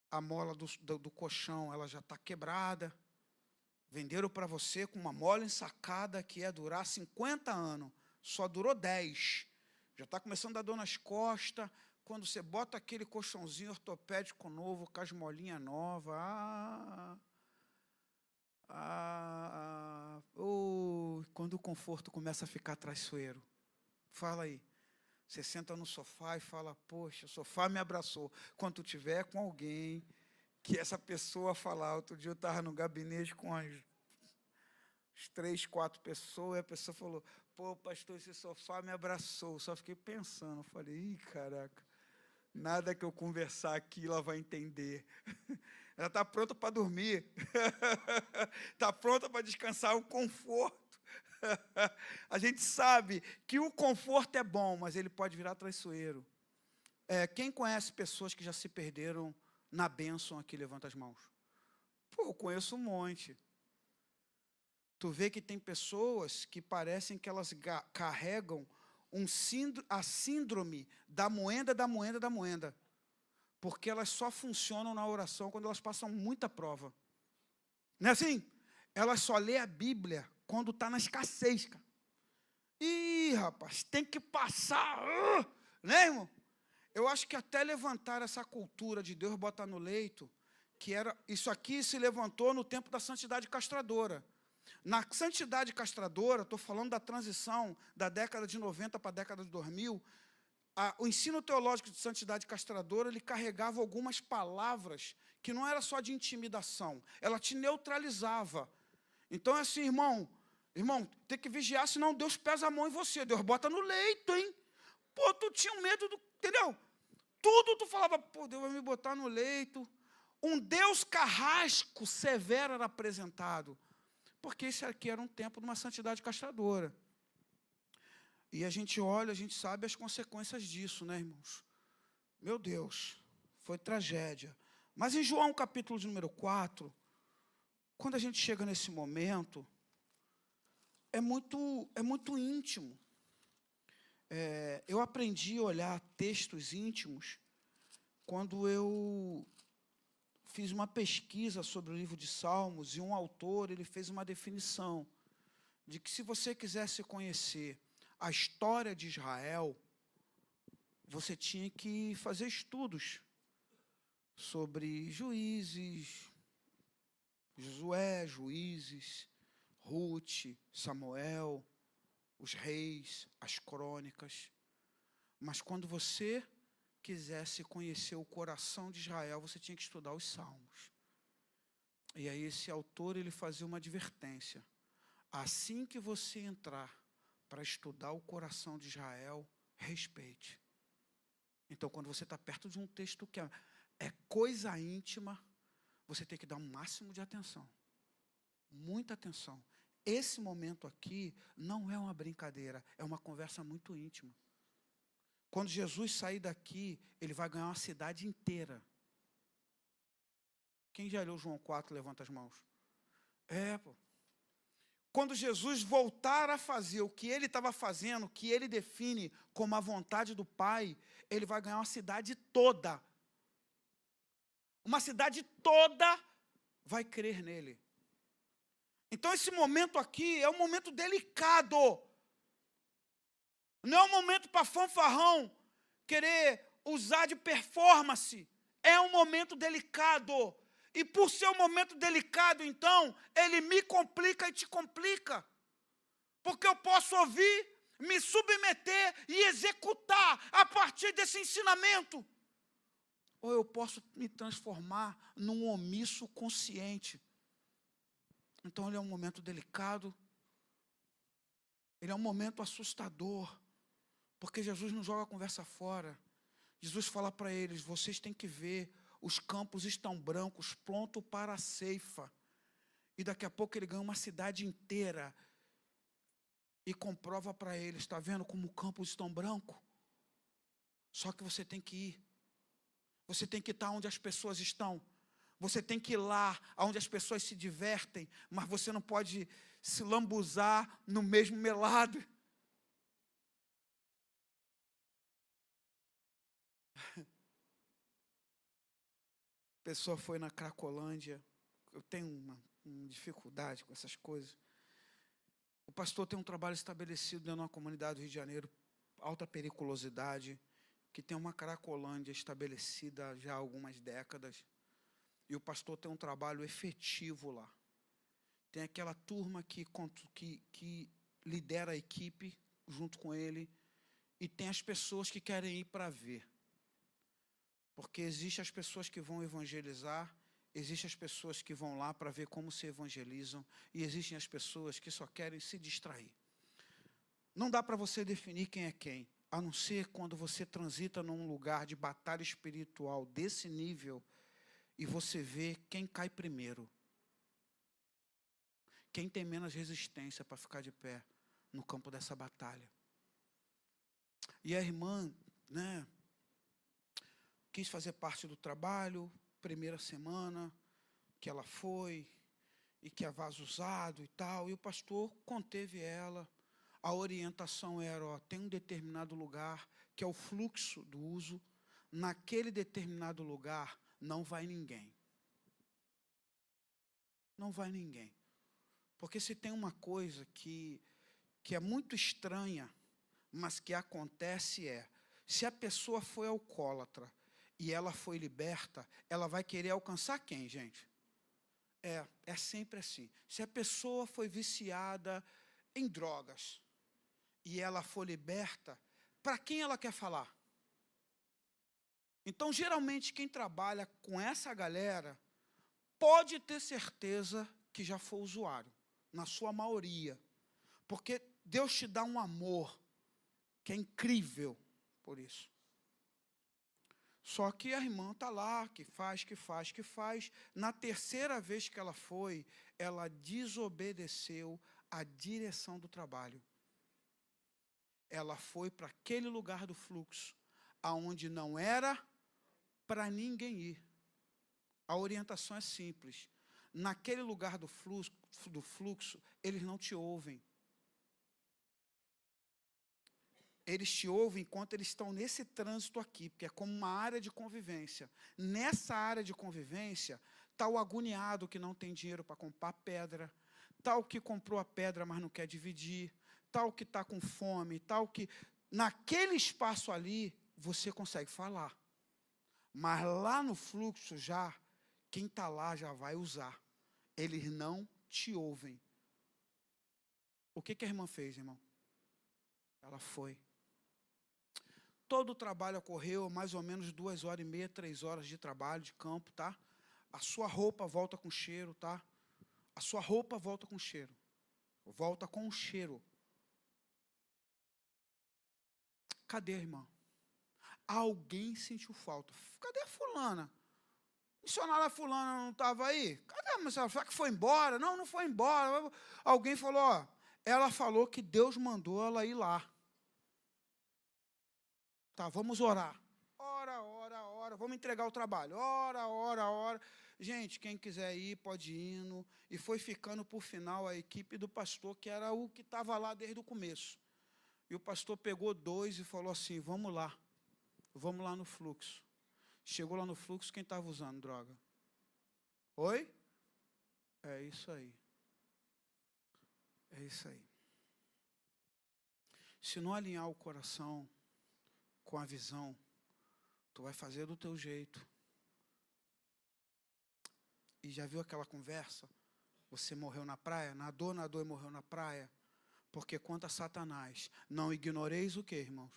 a mola do colchão ela já está quebrada. Venderam para você com uma mola ensacada que ia durar 50 anos. Só durou 10. Já está começando a dar dor nas costas. Quando você bota aquele colchãozinho ortopédico novo, com as molinhas novas. Quando o conforto começa a ficar traiçoeiro. Fala aí. Você senta no sofá e fala, poxa, o sofá me abraçou. Quando tu estiver com alguém, que essa pessoa falar, outro dia eu estava no gabinete com as 3, 4 pessoas, e a pessoa falou, pô, pastor, esse sofá me abraçou. Só fiquei pensando, falei, ih, caraca, nada que eu conversar aqui ela vai entender. Ela está pronta para dormir, está pronta para descansar, o conforto. A gente sabe que o conforto é bom, mas ele pode virar traiçoeiro. Quem conhece pessoas que já se perderam na bênção aqui, levanta as mãos. Pô, eu conheço um monte. Tu vê que tem pessoas que parecem que elas carregam a síndrome da moenda, porque elas só funcionam na oração quando elas passam muita prova. Não é assim? Elas só lê a Bíblia quando está na escassez, cara. Ih, rapaz, tem que passar, né, irmão? Eu acho que até levantar essa cultura de Deus botar no leito, que era isso aqui se levantou no tempo da santidade castradora. Na santidade castradora, estou falando da transição da década de 90 para a década de 2000, o ensino teológico de santidade castradora, ele carregava algumas palavras que não era só de intimidação, ela te neutralizava. Então é assim, irmão, tem que vigiar, senão Deus pesa a mão em você, Deus bota no leito, hein? Pô, tu tinha medo entendeu? Tudo tu falava, pô, Deus vai me botar no leito. Um Deus carrasco severo era apresentado, porque esse aqui era um tempo de uma santidade castradora. E a gente olha, a gente sabe as consequências disso, né, irmãos? Meu Deus, foi tragédia. Mas em João capítulo de número 4, quando a gente chega nesse momento, é muito íntimo. Eu aprendi a olhar textos íntimos quando eu fiz uma pesquisa sobre o livro de Salmos, e um autor ele fez uma definição de que se você quisesse conhecer a história de Israel, você tinha que fazer estudos sobre Juízes, Josué, Juízes, Rute, Samuel, os reis, as crônicas. Mas quando você quisesse conhecer o coração de Israel, você tinha que estudar os Salmos. E aí esse autor ele fazia uma advertência. Assim que você entrar para estudar o coração de Israel, respeite. Então, quando você está perto de um texto que é coisa íntima, você tem que dar um máximo de atenção. Muita atenção. Esse momento aqui não é uma brincadeira, é uma conversa muito íntima. Quando Jesus sair daqui, ele vai ganhar uma cidade inteira. Quem já leu João 4, levanta as mãos. Pô. Quando Jesus voltar a fazer o que ele estava fazendo, que ele define como a vontade do Pai, ele vai ganhar uma cidade toda. Uma cidade toda vai crer nele. Então esse momento aqui é um momento delicado. Não é um momento para fanfarrão, querer usar de performance. É um momento delicado. E por ser um momento delicado, então, ele me complica e te complica. Porque eu posso ouvir, me submeter e executar a partir desse ensinamento. Ou eu posso me transformar num omisso consciente. Então, ele é um momento delicado. Ele é um momento assustador. Porque Jesus não joga a conversa fora. Jesus fala para eles, vocês têm que ver, os campos estão brancos, pronto para a ceifa. E daqui a pouco ele ganha uma cidade inteira e comprova para eles, está vendo como o campo estão branco? Só que você tem que ir. Você tem que estar onde as pessoas estão. Você tem que ir lá, onde as pessoas se divertem, mas você não pode se lambuzar no mesmo melado. A pessoa foi na Cracolândia. Eu tenho uma dificuldade com essas coisas. O pastor tem um trabalho estabelecido dentro de uma comunidade do Rio de Janeiro, alta periculosidade, que tem uma Cracolândia estabelecida já há algumas décadas. E o pastor tem um trabalho efetivo lá. Tem aquela turma que lidera a equipe junto com ele, e tem as pessoas que querem ir para ver. Porque existem as pessoas que vão evangelizar, existem as pessoas que vão lá para ver como se evangelizam, e existem as pessoas que só querem se distrair. Não dá para você definir quem é quem, a não ser quando você transita num lugar de batalha espiritual desse nível, e você vê quem cai primeiro. Quem tem menos resistência para ficar de pé no campo dessa batalha. E a irmã, quis fazer parte do trabalho, primeira semana que ela foi, e que é vaso usado e tal, e o pastor conteve ela. A orientação era, tem um determinado lugar, que é o fluxo do uso, naquele determinado lugar não vai ninguém. Não vai ninguém. Porque se tem uma coisa que é muito estranha, mas que acontece se a pessoa foi alcoólatra e ela foi liberta, ela vai querer alcançar quem, gente? É sempre assim. Se a pessoa foi viciada em drogas e ela foi liberta, para quem ela quer falar? Então, geralmente, quem trabalha com essa galera pode ter certeza que já foi usuário, na sua maioria. Porque Deus te dá um amor que é incrível por isso. Só que a irmã está lá, que faz. Na terceira vez que ela foi, ela desobedeceu a direção do trabalho. Ela foi para aquele lugar do fluxo, aonde não era para ninguém ir. A orientação é simples. Naquele lugar do fluxo, eles não te ouvem. Eles te ouvem enquanto eles estão nesse trânsito aqui, porque é como uma área de convivência. Nessa área de convivência, está o agoniado que não tem dinheiro para comprar pedra, tal que comprou a pedra, mas não quer dividir, tal que está com fome, tal que... Naquele espaço ali, você consegue falar. Mas lá no fluxo já, quem está lá já vai usar. Eles não te ouvem. O que a irmã fez, irmão? Ela foi. Todo o trabalho ocorreu mais ou menos 2h30, 3 horas de trabalho, de campo, tá? A sua roupa volta com cheiro, tá? A sua roupa volta com cheiro. Volta com o cheiro. Cadê a irmã? Alguém sentiu falta. Cadê a fulana? Missionária fulana não estava aí? Cadê a missionária? Será que foi embora? Não foi embora. Alguém falou, ela falou que Deus mandou ela ir lá. Tá, vamos orar. Ora, vamos entregar o trabalho. Ora. Gente, quem quiser ir, pode ir indo. E foi ficando, por final, a equipe do pastor, que era o que estava lá desde o começo. E o pastor pegou 2 e falou assim, vamos lá no fluxo. Chegou lá no fluxo, quem estava usando droga? Oi? É isso aí. É isso aí. Se não alinhar o coração com a visão, tu vai fazer do teu jeito. E já viu aquela conversa? Você morreu na praia? Nadou e morreu na praia. Porque quanto a Satanás, não ignoreis o que, irmãos?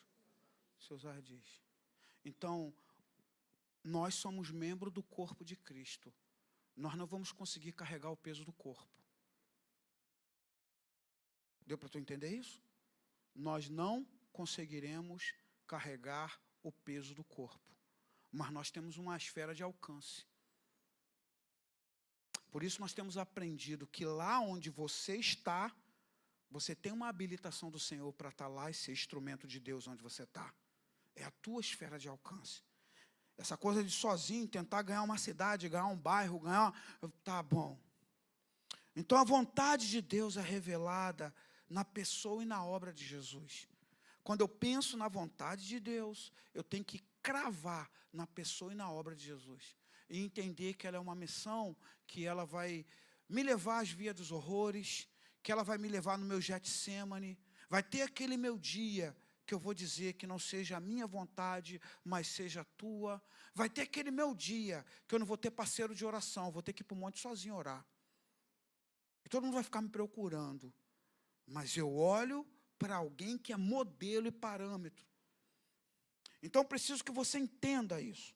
Seus ardis. Então, nós somos membros do corpo de Cristo. Nós não vamos conseguir carregar o peso do corpo. Deu para tu entender isso? Nós não conseguiremos carregar o peso do corpo. Mas nós temos uma esfera de alcance. Por isso nós temos aprendido que lá onde você está, você tem uma habilitação do Senhor para estar lá e ser instrumento de Deus onde você está. É a tua esfera de alcance. Essa coisa de sozinho tentar ganhar uma cidade, ganhar um bairro, tá bom. Então a vontade de Deus é revelada na pessoa e na obra de Jesus. Quando eu penso na vontade de Deus, eu tenho que cravar na pessoa e na obra de Jesus. E entender que ela é uma missão, que ela vai me levar às vias dos horrores, que ela vai me levar no meu Getsemane. Vai ter aquele meu dia que eu vou dizer que não seja a minha vontade, mas seja a tua. Vai ter aquele meu dia que eu não vou ter parceiro de oração, vou ter que ir para o monte sozinho orar. E todo mundo vai ficar me procurando. Mas eu olho para alguém que é modelo e parâmetro. Então, preciso que você entenda isso.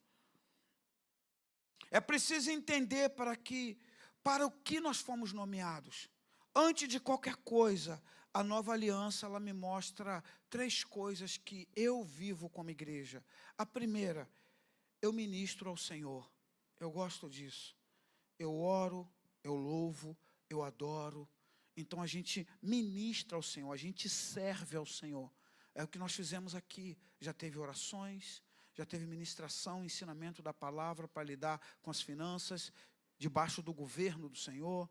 É preciso entender para o que nós fomos nomeados. Antes de qualquer coisa, a nova aliança, ela me mostra 3 coisas que eu vivo como igreja. A primeira, eu ministro ao Senhor. Eu gosto disso. Eu oro, eu louvo, eu adoro. Então, a gente ministra ao Senhor, a gente serve ao Senhor. É o que nós fizemos aqui. Já teve orações, já teve ministração, ensinamento da palavra para lidar com as finanças, debaixo do governo do Senhor.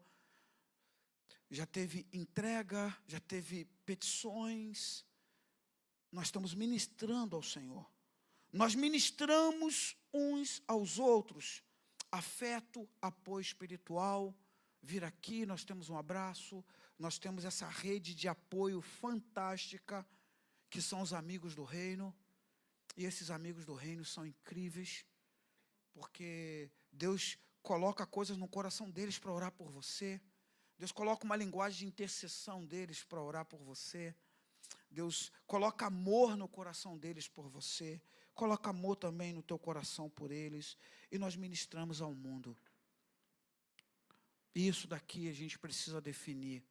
Já teve entrega, já teve petições. Nós estamos ministrando ao Senhor. Nós ministramos uns aos outros. Afeto, apoio espiritual. Vir aqui, nós temos um abraço, nós temos essa rede de apoio fantástica, que são os amigos do reino, e esses amigos do reino são incríveis, porque Deus coloca coisas no coração deles para orar por você, Deus coloca uma linguagem de intercessão deles para orar por você, Deus coloca amor no coração deles por você, coloca amor também no teu coração por eles, e nós ministramos ao mundo. Isso daqui a gente precisa definir,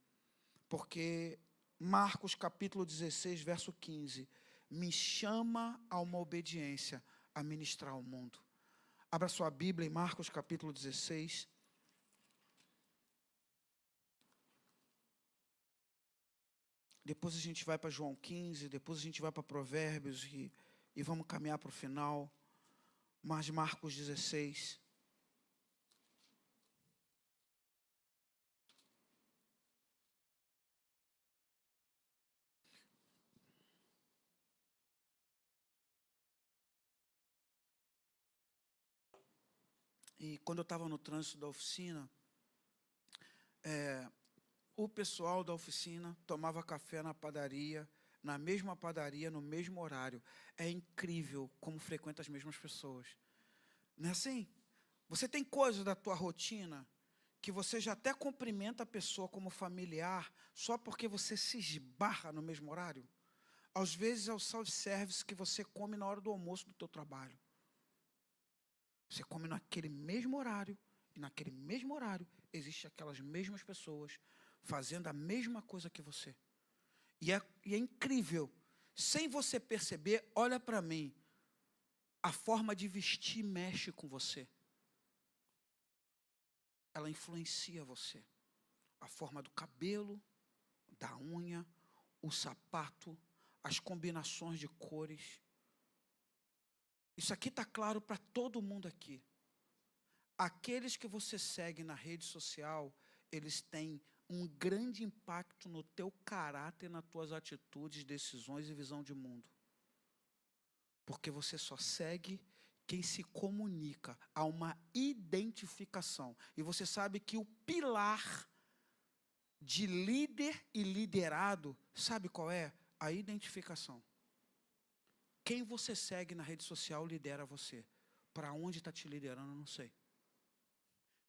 porque Marcos capítulo 16, verso 15, me chama a uma obediência a ministrar ao mundo. Abra sua Bíblia em Marcos capítulo 16. Depois a gente vai para João 15, depois a gente vai para Provérbios e vamos caminhar para o final. Mas Marcos 16. E quando eu estava no trânsito da oficina, o pessoal da oficina tomava café na padaria, na mesma padaria, no mesmo horário. É incrível como frequenta as mesmas pessoas. Não é assim? Você tem coisas da tua rotina que você já até cumprimenta a pessoa como familiar só porque você se esbarra no mesmo horário? Às vezes é o self-service que você come na hora do almoço do teu trabalho. Você come naquele mesmo horário, e naquele mesmo horário existem aquelas mesmas pessoas fazendo a mesma coisa que você. E é incrível. Sem você perceber, olha para mim, a forma de vestir mexe com você. Ela influencia você. A forma do cabelo, da unha, o sapato, as combinações de cores. Isso aqui está claro para todo mundo aqui. Aqueles que você segue na rede social, eles têm um grande impacto no teu caráter, nas tuas atitudes, decisões e visão de mundo. Porque você só segue quem se comunica, há uma identificação. E você sabe que o pilar de líder e liderado, sabe qual é? A identificação. Quem você segue na rede social lidera você. Para onde está te liderando, eu não sei.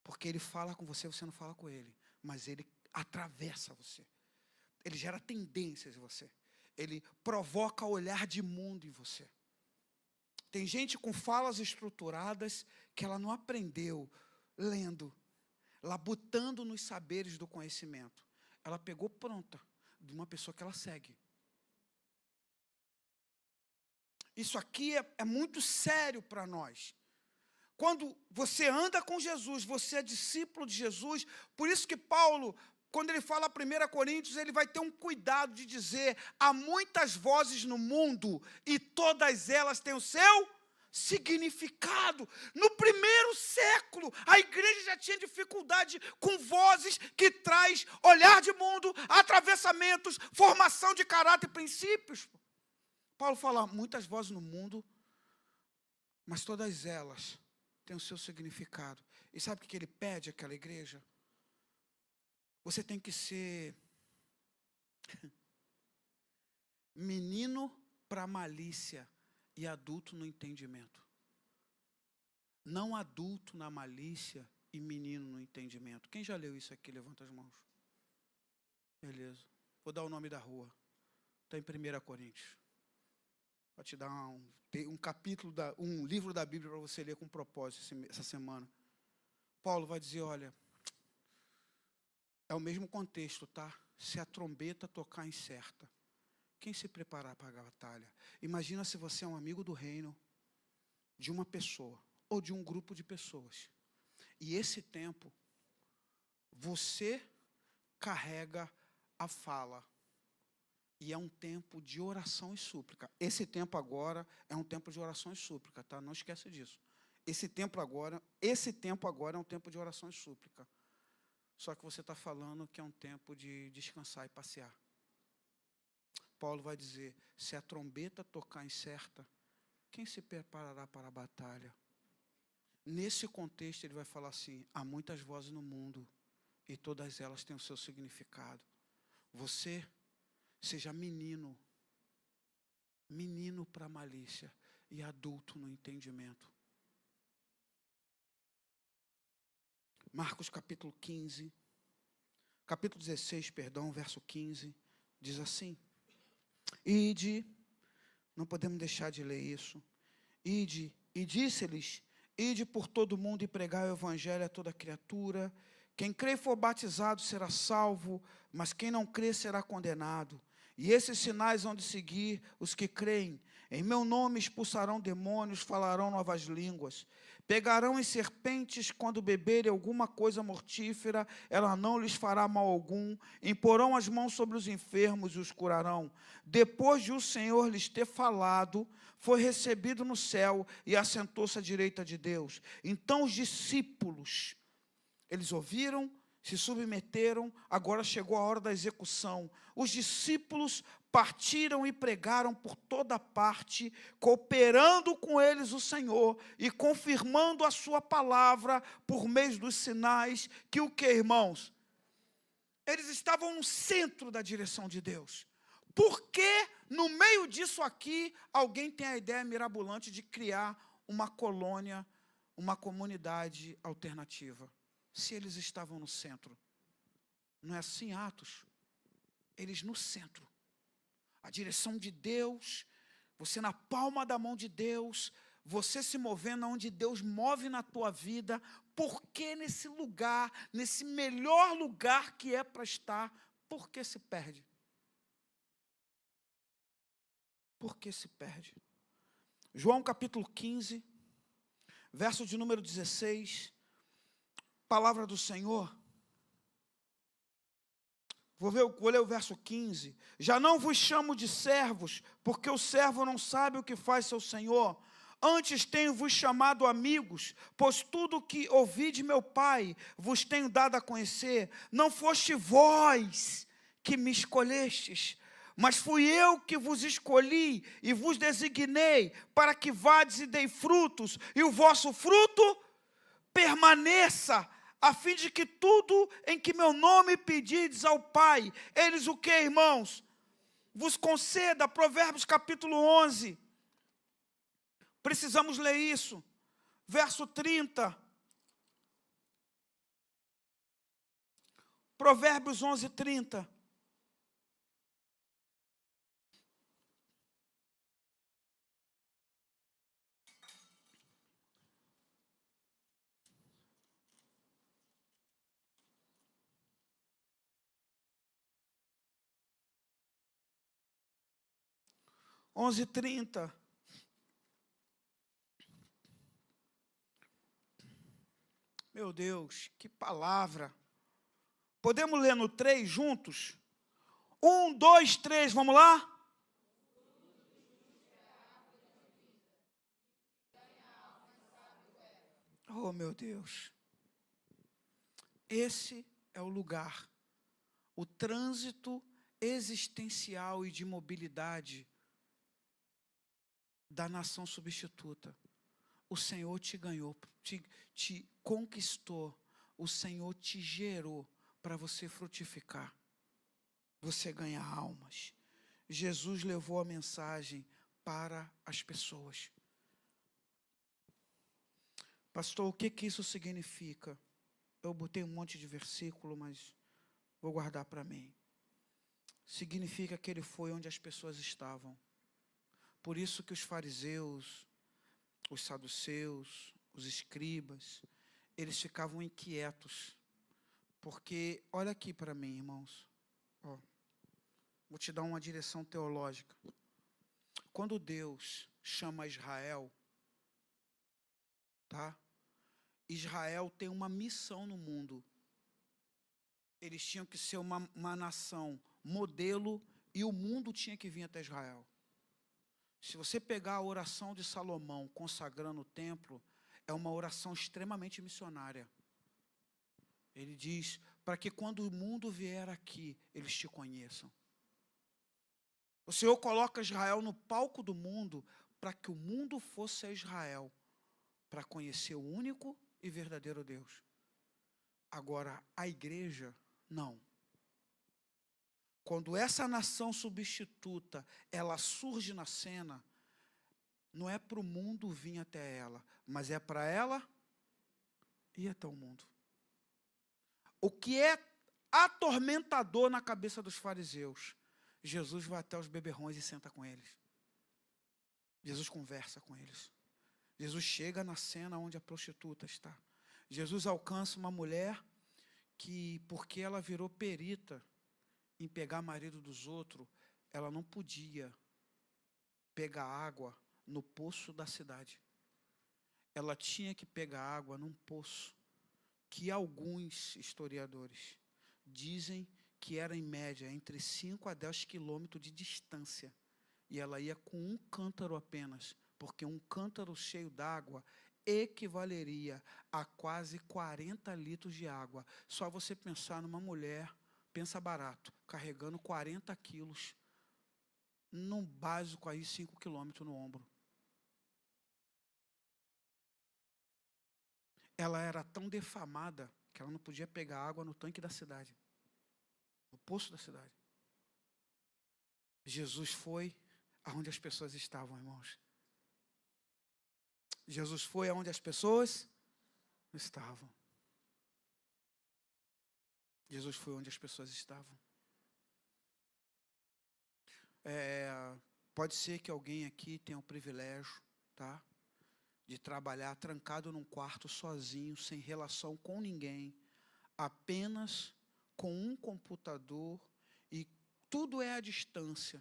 Porque ele fala com você, você não fala com ele. Mas ele atravessa você. Ele gera tendências em você. Ele provoca olhar de mundo em você. Tem gente com falas estruturadas que ela não aprendeu lendo, labutando nos saberes do conhecimento. Ela pegou pronta de uma pessoa que ela segue. Isso aqui é muito sério para nós. Quando você anda com Jesus, você é discípulo de Jesus. Por isso que Paulo, quando ele fala 1 Coríntios, ele vai ter um cuidado de dizer: há muitas vozes no mundo e todas elas têm o seu significado. No primeiro século, a igreja já tinha dificuldade com vozes que traz olhar de mundo, atravessamentos, formação de caráter e princípios. Paulo fala: muitas vozes no mundo, mas todas elas têm o seu significado. E sabe o que ele pede àquela igreja? Você tem que ser menino para malícia e adulto no entendimento. Não adulto na malícia e menino no entendimento. Quem já leu isso aqui? Levanta as mãos. Beleza. Vou dar o nome da rua. Está em 1 Coríntios. Vou te dar um capítulo, um livro da Bíblia para você ler com propósito essa semana. Paulo vai dizer: olha, é o mesmo contexto, tá? Se a trombeta tocar incerta, quem se preparar para a batalha? Imagina se você é um amigo do reino, de uma pessoa, ou de um grupo de pessoas. E esse tempo, você carrega a fala. E é um tempo de oração e súplica. Esse tempo agora é um tempo de oração e súplica, tá? Não esquece disso. Esse tempo agora é um tempo de oração e súplica. Só que você está falando que é um tempo de descansar e passear. Paulo vai dizer: se a trombeta tocar incerta, quem se preparará para a batalha? Nesse contexto ele vai falar assim: há muitas vozes no mundo e todas elas têm o seu significado. Você seja menino para a malícia e adulto no entendimento. Marcos capítulo 16, verso 15, diz assim: ide, não podemos deixar de ler isso, ide, e disse-lhes: ide por todo o mundo e pregai o evangelho a toda criatura. Quem crê e for batizado será salvo, mas quem não crê será condenado. E esses sinais hão de seguir os que creem. Em meu nome expulsarão demônios, falarão novas línguas. Pegarão em serpentes, quando beberem alguma coisa mortífera, ela não lhes fará mal algum. Imporão as mãos sobre os enfermos e os curarão. Depois de o Senhor lhes ter falado, foi recebido no céu e assentou-se à direita de Deus. Então os discípulos, eles ouviram, se submeteram, agora chegou a hora da execução. Os discípulos partiram e pregaram por toda parte, cooperando com eles o Senhor e confirmando a sua palavra por meio dos sinais que o que, irmãos? Eles estavam no centro da direção de Deus. Por que, no meio disso aqui, alguém tem a ideia mirabolante de criar uma colônia, uma comunidade alternativa? Se eles estavam no centro. Não é assim, Atos? Eles no centro. A direção de Deus, você na palma da mão de Deus, você se movendo onde Deus move na tua vida. Por que nesse lugar, nesse melhor lugar que é para estar, por que se perde? Por que se perde? João capítulo 15, verso de número 16, palavra do Senhor. Vou ler o verso 15. Já não vos chamo de servos, porque o servo não sabe o que faz seu senhor. Antes tenho-vos chamado amigos, pois tudo o que ouvi de meu Pai vos tenho dado a conhecer. Não foste vós que me escolhestes, mas fui eu que vos escolhi e vos designei para que vades e dei frutos, e o vosso fruto permaneça, a fim de que tudo em que meu nome pedides ao Pai, eles o que, irmãos? Vos conceda. Provérbios capítulo 11. Precisamos ler isso. Verso 30. Provérbios 11, 30. Onze 30. Meu Deus, que palavra. Podemos ler no 3 juntos? 1, 2, 3, vamos lá? Oh, meu Deus. Esse é o lugar, o trânsito existencial e de mobilidade da nação substituta. O Senhor te ganhou, te conquistou, o Senhor te gerou para você frutificar, você ganhar almas. Jesus levou a mensagem para as pessoas. Pastor, o que isso significa? Eu botei um monte de versículo, mas vou guardar para mim. Significa que ele foi onde as pessoas estavam. Por isso que os fariseus, os saduceus, os escribas, eles ficavam inquietos. Porque, olha aqui para mim, irmãos. Ó, vou te dar uma direção teológica. Quando Deus chama Israel, tá? Israel tem uma missão no mundo. Eles tinham que ser uma nação modelo e o mundo tinha que vir até Israel. Se você pegar a oração de Salomão consagrando o templo, é uma oração extremamente missionária. Ele diz, para que quando o mundo vier aqui, eles te conheçam. O Senhor coloca Israel no palco do mundo, para que o mundo fosse a Israel, para conhecer o único e verdadeiro Deus. Agora, a igreja, não. Quando essa nação substituta, ela surge na cena, não é para o mundo vir até ela, mas é para ela ir até o mundo. O que é atormentador na cabeça dos fariseus, Jesus vai até os beberrões e senta com eles. Jesus conversa com eles. Jesus chega na cena onde a prostituta está. Jesus alcança uma mulher que, porque ela virou perita em pegar marido dos outros, ela não podia pegar água no poço da cidade. Ela tinha que pegar água num poço que alguns historiadores dizem que era em média entre 5 a 10 quilômetros de distância. E ela ia com um cântaro apenas, porque um cântaro cheio d'água equivaleria a quase 40 litros de água. Só você pensar numa mulher, pensa barato, carregando 40 quilos, num básico aí 5 quilômetros no ombro. Ela era tão defamada que ela não podia pegar água no tanque da cidade, no poço da cidade. Jesus foi aonde as pessoas estavam, irmãos. Jesus foi aonde as pessoas estavam. Jesus foi onde as pessoas estavam. Pode ser que alguém aqui tenha o privilégio, tá, de trabalhar trancado num quarto sozinho, sem relação com ninguém, apenas com um computador e tudo é à distância.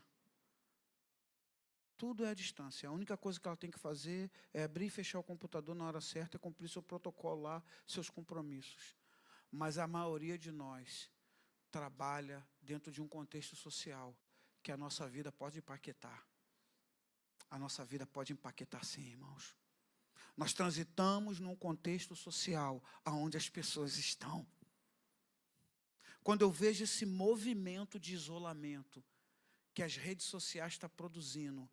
Tudo é à distância. A única coisa que ela tem que fazer é abrir e fechar o computador na hora certa e cumprir seu protocolo lá, seus compromissos. Mas a maioria de nós trabalha dentro de um contexto social que a nossa vida pode empaquetar. A nossa vida pode empaquetar sim, irmãos. Nós transitamos num contexto social onde as pessoas estão. Quando eu vejo esse movimento de isolamento que as redes sociais estão produzindo,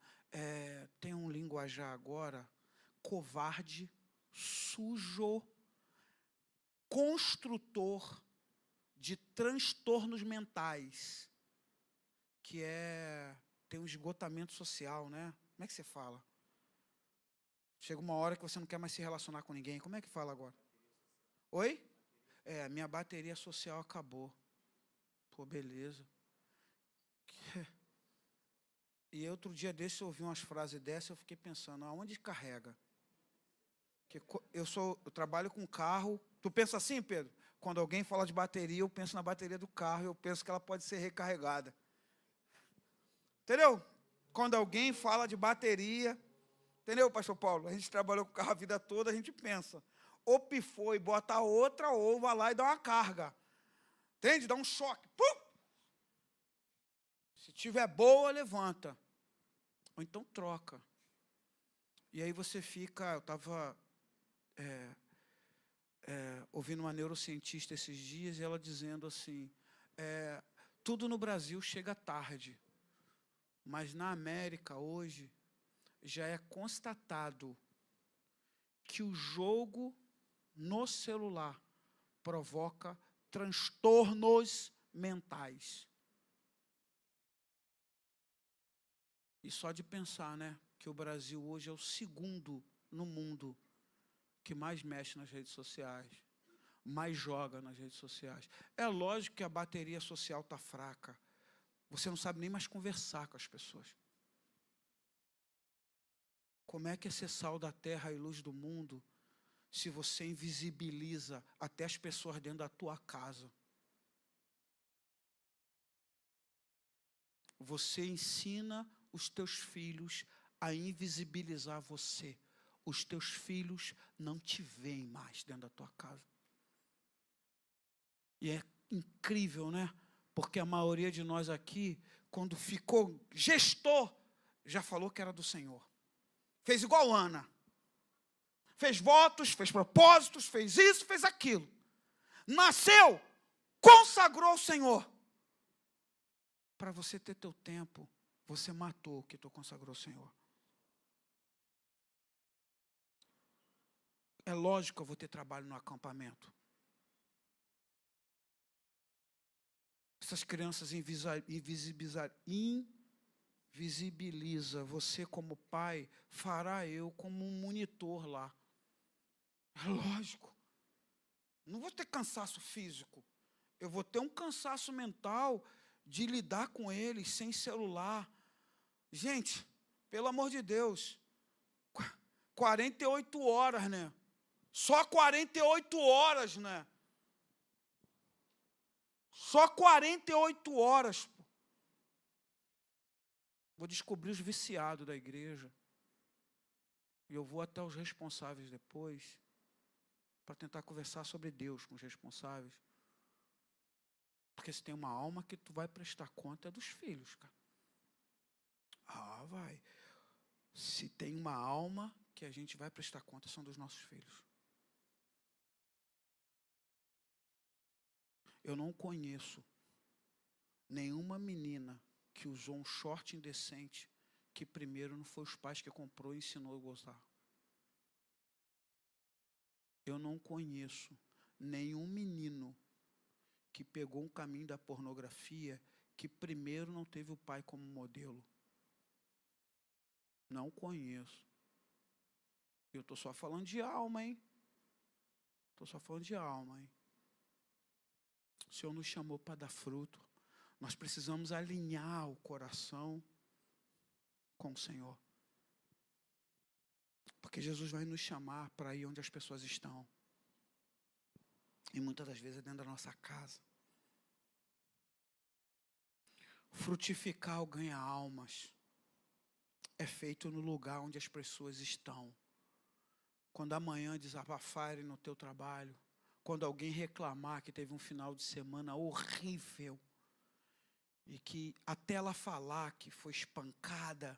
tem um linguajar agora, covarde, sujo, construtor de transtornos mentais, que tem um esgotamento social, né? Como é que você fala? Chega uma hora que você não quer mais se relacionar com ninguém. Como é que fala agora? Oi? Minha bateria social acabou. Pô, beleza. E outro dia desse eu ouvi umas frases dessas, eu fiquei pensando, aonde carrega? Eu trabalho com carro. Tu pensa assim, Pedro? Quando alguém fala de bateria, eu penso na bateria do carro, eu penso que ela pode ser recarregada. Entendeu? Quando alguém fala de bateria, entendeu, pastor Paulo? A gente trabalhou com carro a vida toda, a gente pensa. ou pifou e bota a outra, ou vai lá e dá uma carga. Entende? Dá um choque. Pum! Se tiver boa, levanta. Ou então troca. E aí você fica... Eu estava ouvindo uma neurocientista esses dias, e ela dizendo assim, tudo no Brasil chega tarde, mas na América hoje já é constatado que o jogo no celular provoca transtornos mentais. E só de pensar, né, que o Brasil hoje é o segundo no mundo que mais mexe nas redes sociais, mais joga nas redes sociais. É lógico que a bateria social está fraca. Você não sabe nem mais conversar com as pessoas. Como é que é ser sal da terra e luz do mundo se você invisibiliza até as pessoas dentro da tua casa? Você ensina os teus filhos a invisibilizar você. Os teus filhos não te veem mais dentro da tua casa. E é incrível, né? Porque a maioria de nós aqui, quando ficou gestor, já falou que era do Senhor. Fez igual Ana. Fez votos, fez propósitos, fez isso, fez aquilo. Nasceu, consagrou ao Senhor. Para você ter teu tempo, você matou o que tu consagrou ao Senhor. É lógico que eu vou ter trabalho no acampamento. Essas crianças invisibiliza você como pai, fará eu como um monitor lá. É lógico. Não vou ter cansaço físico. Eu vou ter um cansaço mental de lidar com eles sem celular. Gente, pelo amor de Deus, 48 horas, né? Só 48 horas, né? Só 48 horas. Pô. Vou descobrir os viciados da igreja. E eu vou até os responsáveis depois, para tentar conversar sobre Deus com os responsáveis. Porque se tem uma alma que tu vai prestar conta, é dos filhos, cara. Ah, vai. Se tem uma alma que a gente vai prestar conta, são dos nossos filhos. Eu não conheço nenhuma menina que usou um short indecente que primeiro não foi os pais que comprou e ensinou a gozar. Eu não conheço nenhum menino que pegou um caminho da pornografia que primeiro não teve o pai como modelo. Não conheço. Eu estou só falando de alma, hein? Estou só falando de alma, hein? O Senhor nos chamou para dar fruto. Nós precisamos alinhar o coração com o Senhor. Porque Jesus vai nos chamar para ir onde as pessoas estão. E muitas das vezes é dentro da nossa casa. Frutificar ou ganhar almas é feito no lugar onde as pessoas estão. Quando amanhã desabafarem no teu trabalho, quando alguém reclamar que teve um final de semana horrível, e que até ela falar que foi espancada,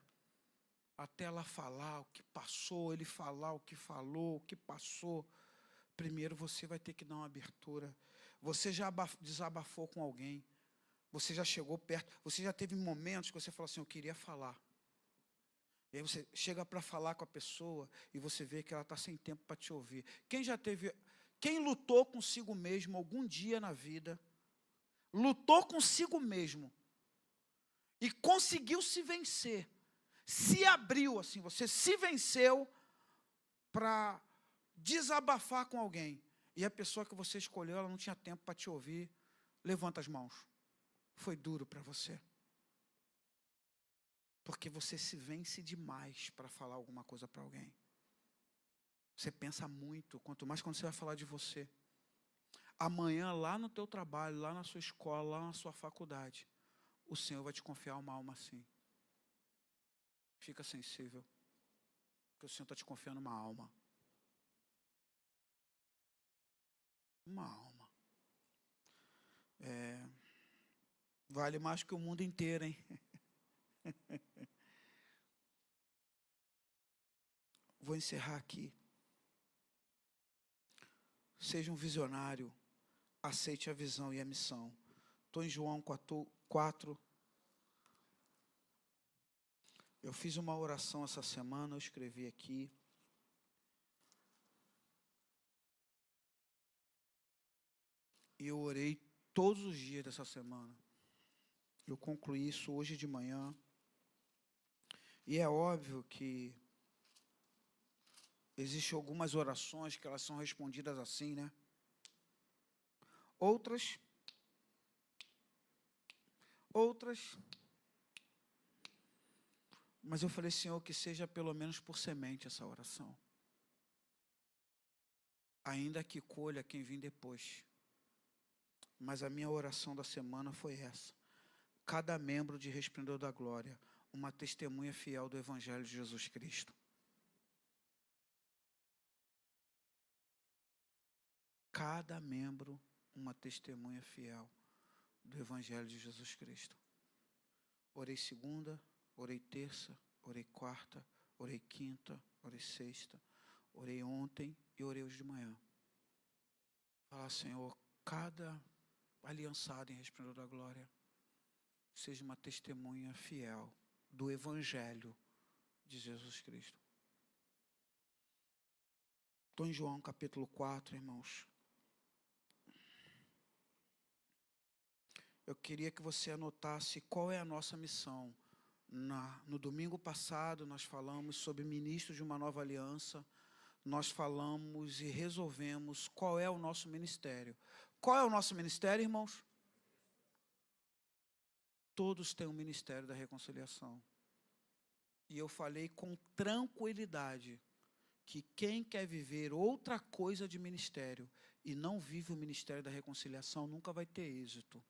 até ela falar o que passou, ele falar o que falou, o que passou, primeiro você vai ter que dar uma abertura. Você já desabafou com alguém, você já chegou perto, você já teve momentos que você falou assim, eu queria falar. E aí você chega para falar com a pessoa e você vê que ela está sem tempo para te ouvir. Quem lutou consigo mesmo algum dia na vida, lutou consigo mesmo e conseguiu se vencer, se abriu assim, você se venceu para desabafar com alguém. E a pessoa que você escolheu, ela não tinha tempo para te ouvir. Levanta as mãos. Foi duro para você. Porque você se vence demais para falar alguma coisa para alguém. Você pensa muito, quanto mais quando você vai falar de você. Amanhã, lá no teu trabalho, lá na sua escola, lá na sua faculdade, o Senhor vai te confiar uma alma assim. Fica sensível. Porque o Senhor está te confiando uma alma. Uma alma. Vale mais que o mundo inteiro, hein? Vou encerrar aqui. Seja um visionário, aceite a visão e a missão. Estou em João 4. Eu fiz uma oração essa semana, eu escrevi aqui. E eu orei todos os dias dessa semana. Eu concluí isso hoje de manhã. E é óbvio que existem algumas orações que elas são respondidas assim, né? Outras, mas eu falei, Senhor, que seja pelo menos por semente essa oração. Ainda que colha quem vem depois. Mas a minha oração da semana foi essa. Cada membro de Resplendor da Glória, uma testemunha fiel do Evangelho de Jesus Cristo. Cada membro, uma testemunha fiel do Evangelho de Jesus Cristo. Orei segunda, orei terça, orei quarta, orei quinta, orei sexta, orei ontem e orei hoje de manhã. Falar, Senhor, cada aliançado em Resplendor da Glória seja uma testemunha fiel do Evangelho de Jesus Cristo. Estou em João capítulo 4, irmãos. Eu queria que você anotasse qual é a nossa missão. No domingo passado, nós falamos sobre ministros de uma nova aliança. Nós falamos e resolvemos qual é o nosso ministério. Qual é o nosso ministério, irmãos? Todos têm um ministério da reconciliação. E eu falei com tranquilidade que quem quer viver outra coisa de ministério e não vive o ministério da reconciliação nunca vai ter êxito.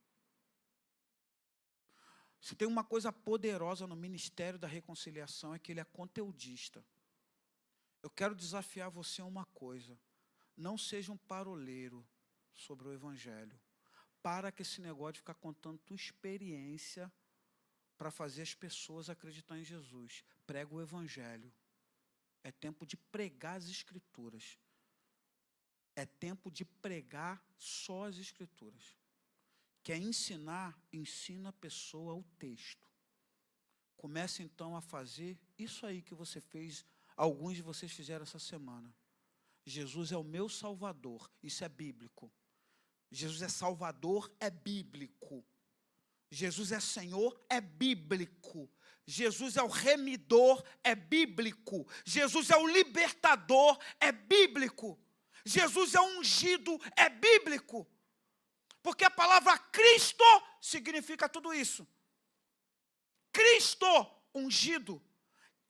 Se tem uma coisa poderosa no ministério da reconciliação é que ele é conteudista. Eu quero desafiar você a uma coisa. Não seja um paroleiro sobre o Evangelho. Para que esse negócio de ficar contando tua experiência para fazer as pessoas acreditar em Jesus. Prega o Evangelho. É tempo de pregar as Escrituras. É tempo de pregar só as Escrituras. Quer ensinar, ensina a pessoa o texto. Comece então a fazer isso aí que você fez, alguns de vocês fizeram essa semana. Jesus é o meu Salvador, isso é bíblico. Jesus é Salvador, é bíblico. Jesus é Senhor, é bíblico. Jesus é o remidor, é bíblico. Jesus é o libertador, é bíblico. Jesus é o ungido, é bíblico. Porque a palavra Cristo significa tudo isso. Cristo ungido,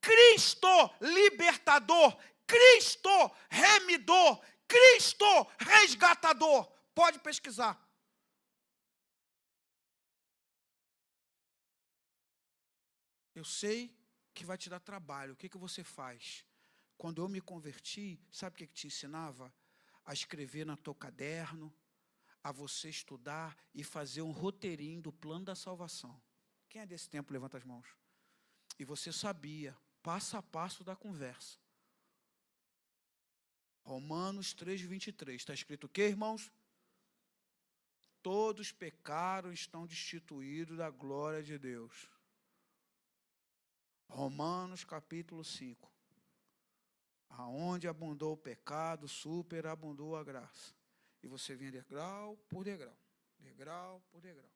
Cristo libertador, Cristo remidor, Cristo resgatador. Pode pesquisar. Eu sei que vai te dar trabalho. O que você faz? Quando eu me converti, sabe o que te ensinava? A escrever no teu caderno, a você estudar e fazer um roteirinho do plano da salvação. Quem é desse tempo, levanta as mãos. E você sabia, passo a passo da conversa. Romanos 3:23, está escrito o quê, irmãos? Todos pecaram e estão destituídos da glória de Deus. Romanos capítulo 5. Aonde abundou o pecado, superabundou a graça. E você vem degrau por degrau, degrau por degrau.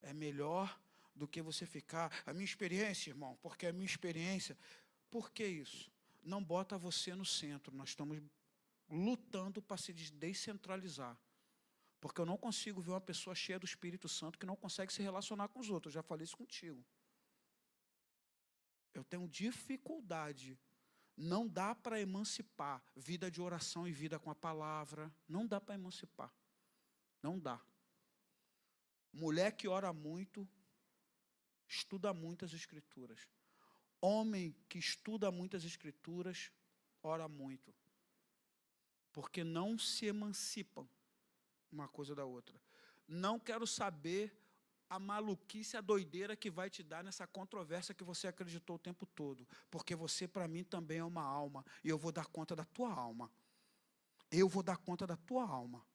É melhor do que você ficar... A minha experiência, irmão, porque a minha experiência... Por que isso? Não bota você no centro. Nós estamos lutando para se descentralizar. Porque eu não consigo ver uma pessoa cheia do Espírito Santo que não consegue se relacionar com os outros. Eu já falei isso contigo. Eu tenho dificuldade. Não dá para emancipar vida de oração e vida com a palavra. Não dá para emancipar. Não dá. Mulher que ora muito, estuda muitas escrituras. Homem que estuda muitas escrituras, ora muito. porque não se emancipam uma coisa da outra. Não quero saber a maluquice, a doideira que vai te dar nessa controvérsia que você acreditou o tempo todo, porque você, para mim, também é uma alma, e eu vou dar conta da tua alma. Eu vou dar conta da tua alma.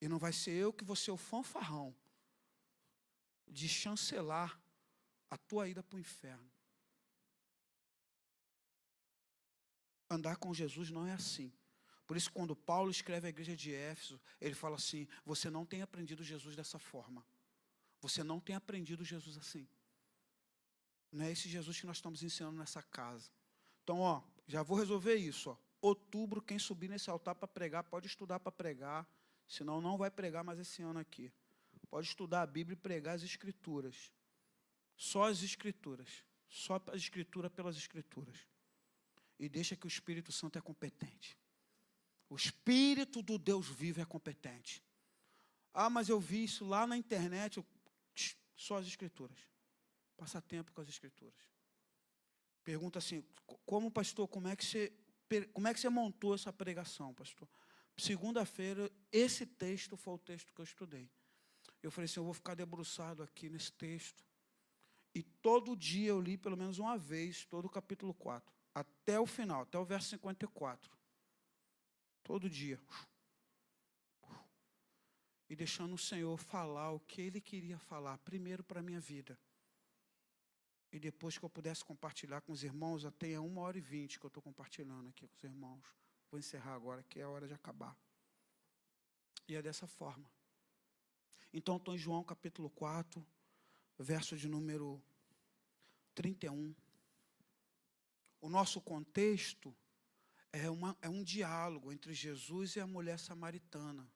E não vai ser eu que vou ser o fanfarrão de chancelar a tua ida para o inferno. Andar com Jesus não é assim. Por isso, quando Paulo escreve à igreja de Éfeso, ele fala assim: você não tem aprendido Jesus dessa forma. Você não tem aprendido Jesus assim. Não é esse Jesus que nós estamos ensinando nessa casa. Então, já vou resolver isso. Outubro, quem subir nesse altar para pregar, pode estudar para pregar, senão não vai pregar mais esse ano aqui. Pode estudar a Bíblia e pregar as Escrituras. Só as Escrituras. Só a Escritura pelas Escrituras. E deixa que o Espírito Santo é competente. O Espírito do Deus vivo é competente. Mas eu vi isso lá na internet. Só as Escrituras. Passa tempo com as Escrituras. Pergunta assim: como, pastor, como é que você montou essa pregação, pastor? Segunda-feira, esse texto foi o texto que eu estudei. Eu falei assim: eu vou ficar debruçado aqui nesse texto. E todo dia eu li pelo menos uma vez todo o capítulo 4. Até o final, até o verso 54. Todo dia. E deixando o Senhor falar o que Ele queria falar, primeiro para a minha vida. E depois que eu pudesse compartilhar com os irmãos, até 1h20 que eu estou compartilhando aqui com os irmãos. Vou encerrar agora, que é a hora de acabar. E é dessa forma. Então, estou em João capítulo 4, verso de número 31. O nosso contexto é um diálogo entre Jesus e a mulher samaritana.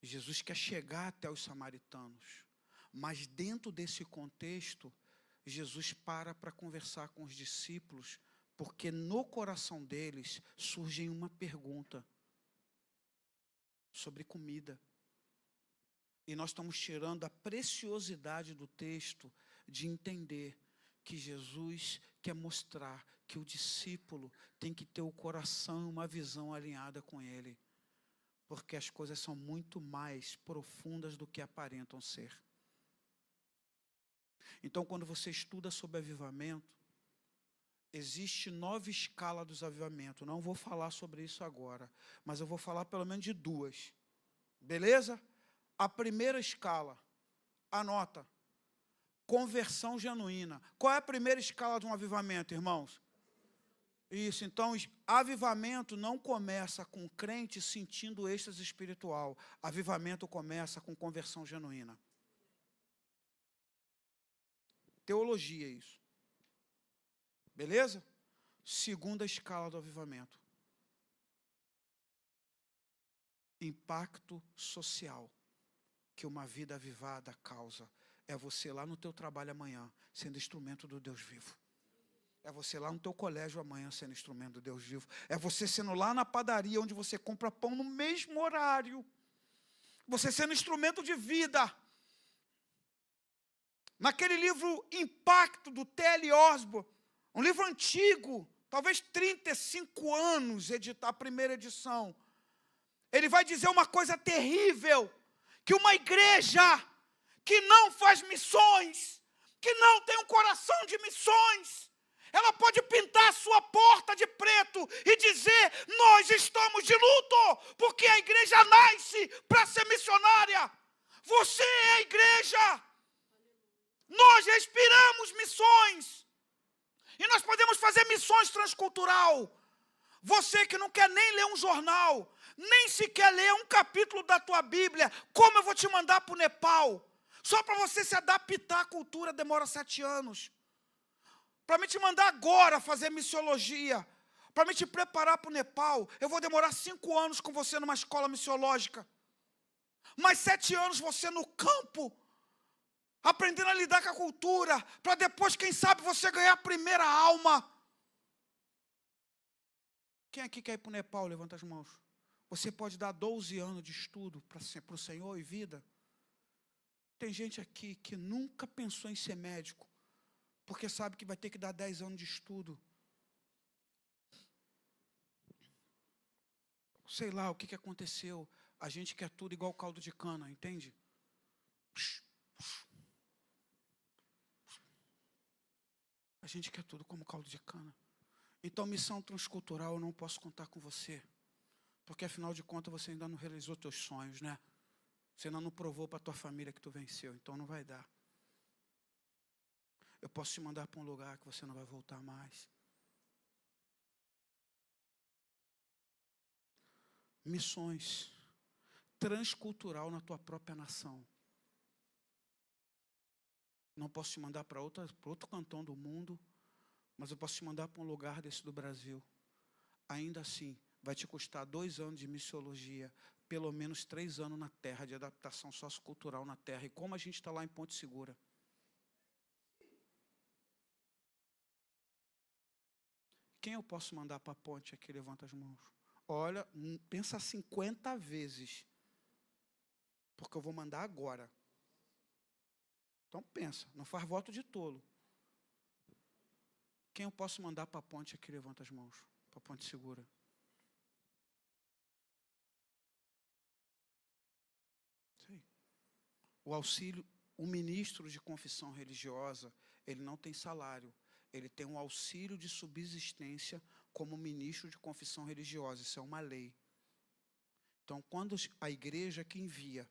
Jesus quer chegar até os samaritanos, mas dentro desse contexto, Jesus para conversar com os discípulos, porque no coração deles surge uma pergunta sobre comida. E nós estamos tirando a preciosidade do texto de entender que Jesus quer mostrar que o discípulo tem que ter o coração e uma visão alinhada com ele, porque as coisas são muito mais profundas do que aparentam ser. Então, quando você estuda sobre avivamento, existe 9 escalas dos avivamentos. Não vou falar sobre isso agora, mas eu vou falar pelo menos de 2. Beleza? A primeira escala, anota, conversão genuína. Qual é a primeira escala de um avivamento, irmãos? Isso, então, avivamento não começa com crente sentindo êxtase espiritual. Avivamento começa com conversão genuína. Teologia, isso. Beleza? Segunda escala do avivamento. Impacto social que uma vida avivada causa. É você lá no teu trabalho amanhã, sendo instrumento do Deus vivo. É você lá no teu colégio amanhã, sendo instrumento do Deus vivo. É você sendo lá na padaria, onde você compra pão no mesmo horário. Você sendo instrumento de vida. Naquele livro Impacto, do T.L. Osborne, um livro antigo, talvez 35 anos, editar a primeira edição. Ele vai dizer uma coisa terrível, que uma igreja que não faz missões, que não tem um coração de missões, ela pode pintar a sua porta de preto e dizer: nós estamos de luto, porque a igreja nasce para ser missionária. Você é a igreja. Nós respiramos missões. E nós podemos fazer missões transcultural. Você que não quer nem ler um jornal, nem sequer ler um capítulo da tua Bíblia, como eu vou te mandar para o Nepal? Só para você se adaptar à cultura demora 7 anos. Para me te mandar agora fazer missiologia, para me te preparar para o Nepal, eu vou demorar 5 anos com você numa escola missiológica. Mais 7 anos você no campo, aprendendo a lidar com a cultura, para depois, quem sabe, você ganhar a primeira alma. Quem aqui quer ir para o Nepal? Levanta as mãos. Você pode dar 12 anos de estudo para o Senhor e vida. Tem gente aqui que nunca pensou em ser médico, porque sabe que vai ter que dar 10 anos de estudo. sei lá o que aconteceu. A gente quer tudo igual caldo de cana, entende? A gente quer tudo como caldo de cana. Então, missão transcultural, eu não posso contar com você. Porque, afinal de contas, você ainda não realizou teus sonhos, né? Você ainda não provou para a tua família que tu venceu, então não vai dar. Eu posso te mandar para um lugar que você não vai voltar mais. Missões. Transcultural na tua própria nação. Não posso te mandar para outro cantão do mundo, mas eu posso te mandar para um lugar desse do Brasil. Ainda assim, vai te custar 2 anos de missiologia, pelo menos 3 anos na terra, de adaptação sociocultural na terra. E como a gente está lá em Ponte Segura. Quem eu posso mandar para a ponte aqui? Levanta as mãos. Olha, pensa 50 vezes. Porque eu vou mandar agora. Então pensa, não faz voto de tolo. Quem eu posso mandar para a ponte aqui? Levanta as mãos. Para a Ponte Segura. Sei. O auxílio, o ministro de confissão religiosa, ele não tem salário. Ele tem um auxílio de subsistência como ministro de confissão religiosa. Isso é uma lei. Então, quando a igreja que envia,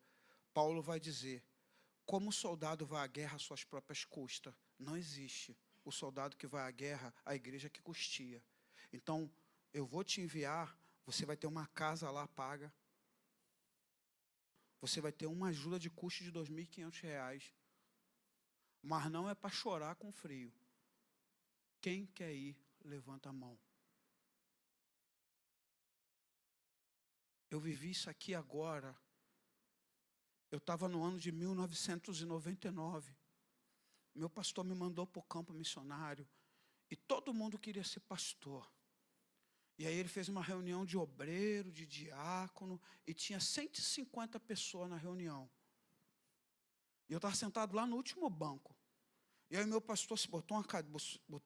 Paulo vai dizer, como o soldado vai à guerra às suas próprias custas? Não existe. O soldado que vai à guerra, a igreja que custeia. Então, eu vou te enviar, você vai ter uma casa lá paga. Você vai ter uma ajuda de custo de R$ 2.500. Mas não é para chorar com frio. Quem quer ir, levanta a mão. Eu vivi isso aqui agora. Eu estava no ano de 1999. Meu pastor me mandou para o campo missionário. E todo mundo queria ser pastor. E aí ele fez uma reunião de obreiro, de diácono. E tinha 150 pessoas na reunião. E eu estava sentado lá no último banco. E aí meu pastor se botou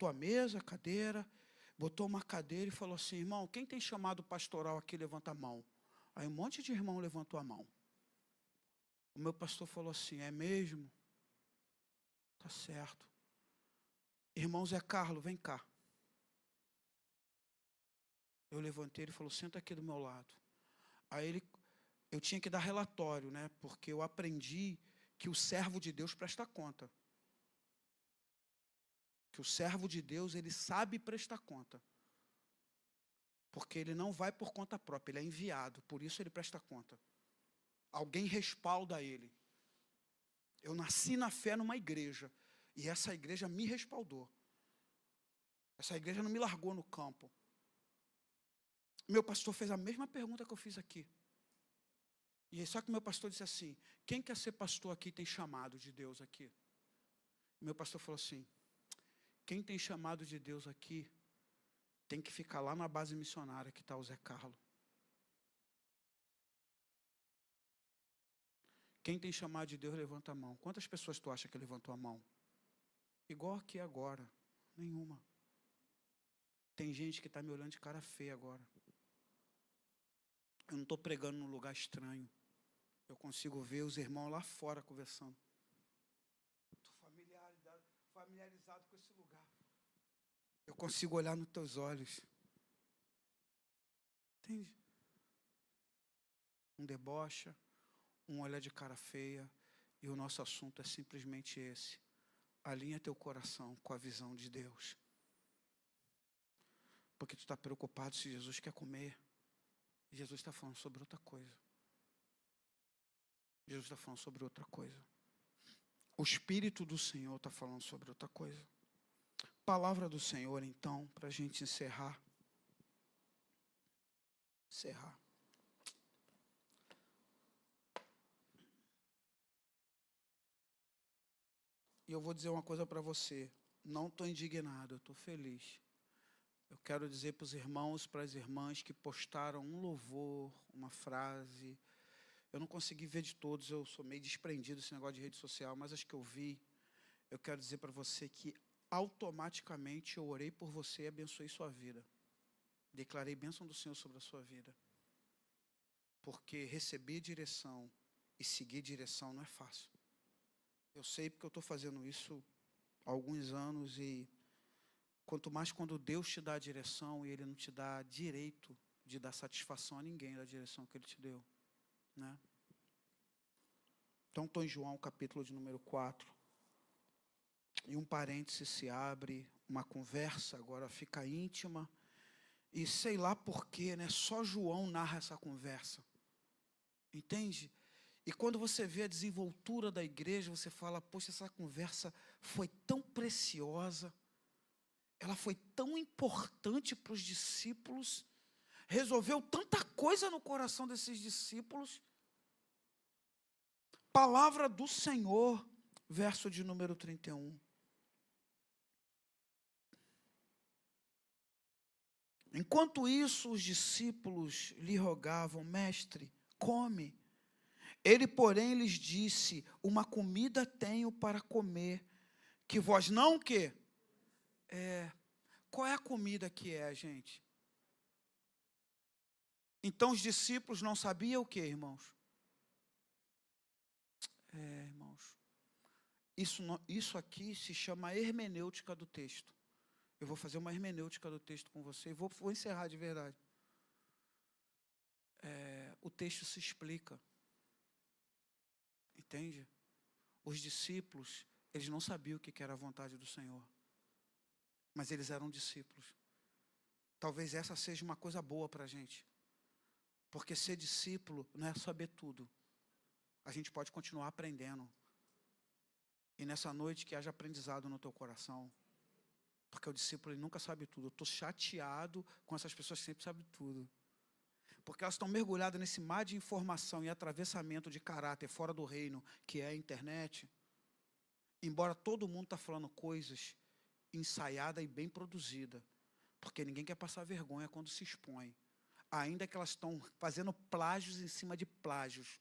a mesa, a cadeira, botou uma cadeira e falou assim, irmão, quem tem chamado pastoral aqui, levanta a mão. Aí um monte de irmão levantou a mão. O meu pastor falou assim, é mesmo? Tá certo. Irmão Zé Carlos, vem cá. Eu levantei, ele falou, senta aqui do meu lado. Aí eu tinha que dar relatório, né? Porque eu aprendi que o servo de Deus presta conta. Que o servo de Deus, ele sabe prestar conta. Porque ele não vai por conta própria, ele é enviado, por isso ele presta conta. Alguém respalda ele. Eu nasci na fé numa igreja, e essa igreja me respaldou. Essa igreja não me largou no campo. Meu pastor fez a mesma pergunta que eu fiz aqui. E só que meu pastor disse assim, quem quer ser pastor aqui tem chamado de Deus aqui? Meu pastor falou assim, quem tem chamado de Deus aqui, tem que ficar lá na base missionária que está o Zé Carlos. Quem tem chamado de Deus, levanta a mão. Quantas pessoas tu acha que levantou a mão? Igual aqui agora. Nenhuma. Tem gente que está me olhando de cara feia agora. Eu não estou pregando num lugar estranho. Eu consigo ver os irmãos lá fora conversando. Estou familiarizado com esse lugar. Eu consigo olhar nos teus olhos. Entende? Um debocha, um olhar de cara feia, e o nosso assunto é simplesmente esse. Alinha teu coração com a visão de Deus. Porque tu está preocupado se Jesus quer comer. E Jesus está falando sobre outra coisa. Jesus está falando sobre outra coisa. O Espírito do Senhor está falando sobre outra coisa. Palavra do Senhor, então, para a gente encerrar. E eu vou dizer uma coisa para você. Não estou indignado, eu estou feliz. Eu quero dizer para os irmãos, para as irmãs que postaram um louvor, uma frase. Eu não consegui ver de todos, eu sou meio desprendido desse negócio de rede social, mas as que eu vi, eu quero dizer para você que automaticamente eu orei por você e abençoei sua vida. Declarei bênção do Senhor sobre a sua vida. Porque receber direção e seguir direção não é fácil. Eu sei porque eu estou fazendo isso há alguns anos e quanto mais quando Deus te dá a direção e Ele não te dá direito de dar satisfação a ninguém da direção que Ele te deu, né? Então estou em João capítulo de número 4 e um parêntese se abre, uma conversa agora fica íntima e sei lá porquê, né? Só João narra essa conversa, entende? E quando você vê a desenvoltura da igreja, você fala, poxa, essa conversa foi tão preciosa, ela foi tão importante para os discípulos, resolveu tanta coisa no coração desses discípulos. Palavra do Senhor, verso de número 31. Enquanto isso, os discípulos lhe rogavam, mestre, come. Ele, porém, lhes disse, uma comida tenho para comer, que vós não o quê? Qual é a comida que é, gente? Então os discípulos não sabiam o que, irmãos? Irmãos, isso aqui se chama hermenêutica do texto. Eu vou fazer uma hermenêutica do texto com você e vou encerrar de verdade. O texto se explica. Entende? Os discípulos, eles não sabiam o que era a vontade do Senhor. Mas eles eram discípulos. Talvez essa seja uma coisa boa para a gente. Porque ser discípulo não é saber tudo. A gente pode continuar aprendendo. E nessa noite que haja aprendizado no teu coração. Porque o discípulo ele nunca sabe tudo. Eu estou chateado com essas pessoas que sempre sabem tudo. Porque elas estão mergulhadas nesse mar de informação e atravessamento de caráter fora do reino, que é a internet. Embora todo mundo está falando coisas ensaiadas e bem produzidas. Porque ninguém quer passar vergonha quando se expõe. Ainda que elas estão fazendo plágios em cima de plágios.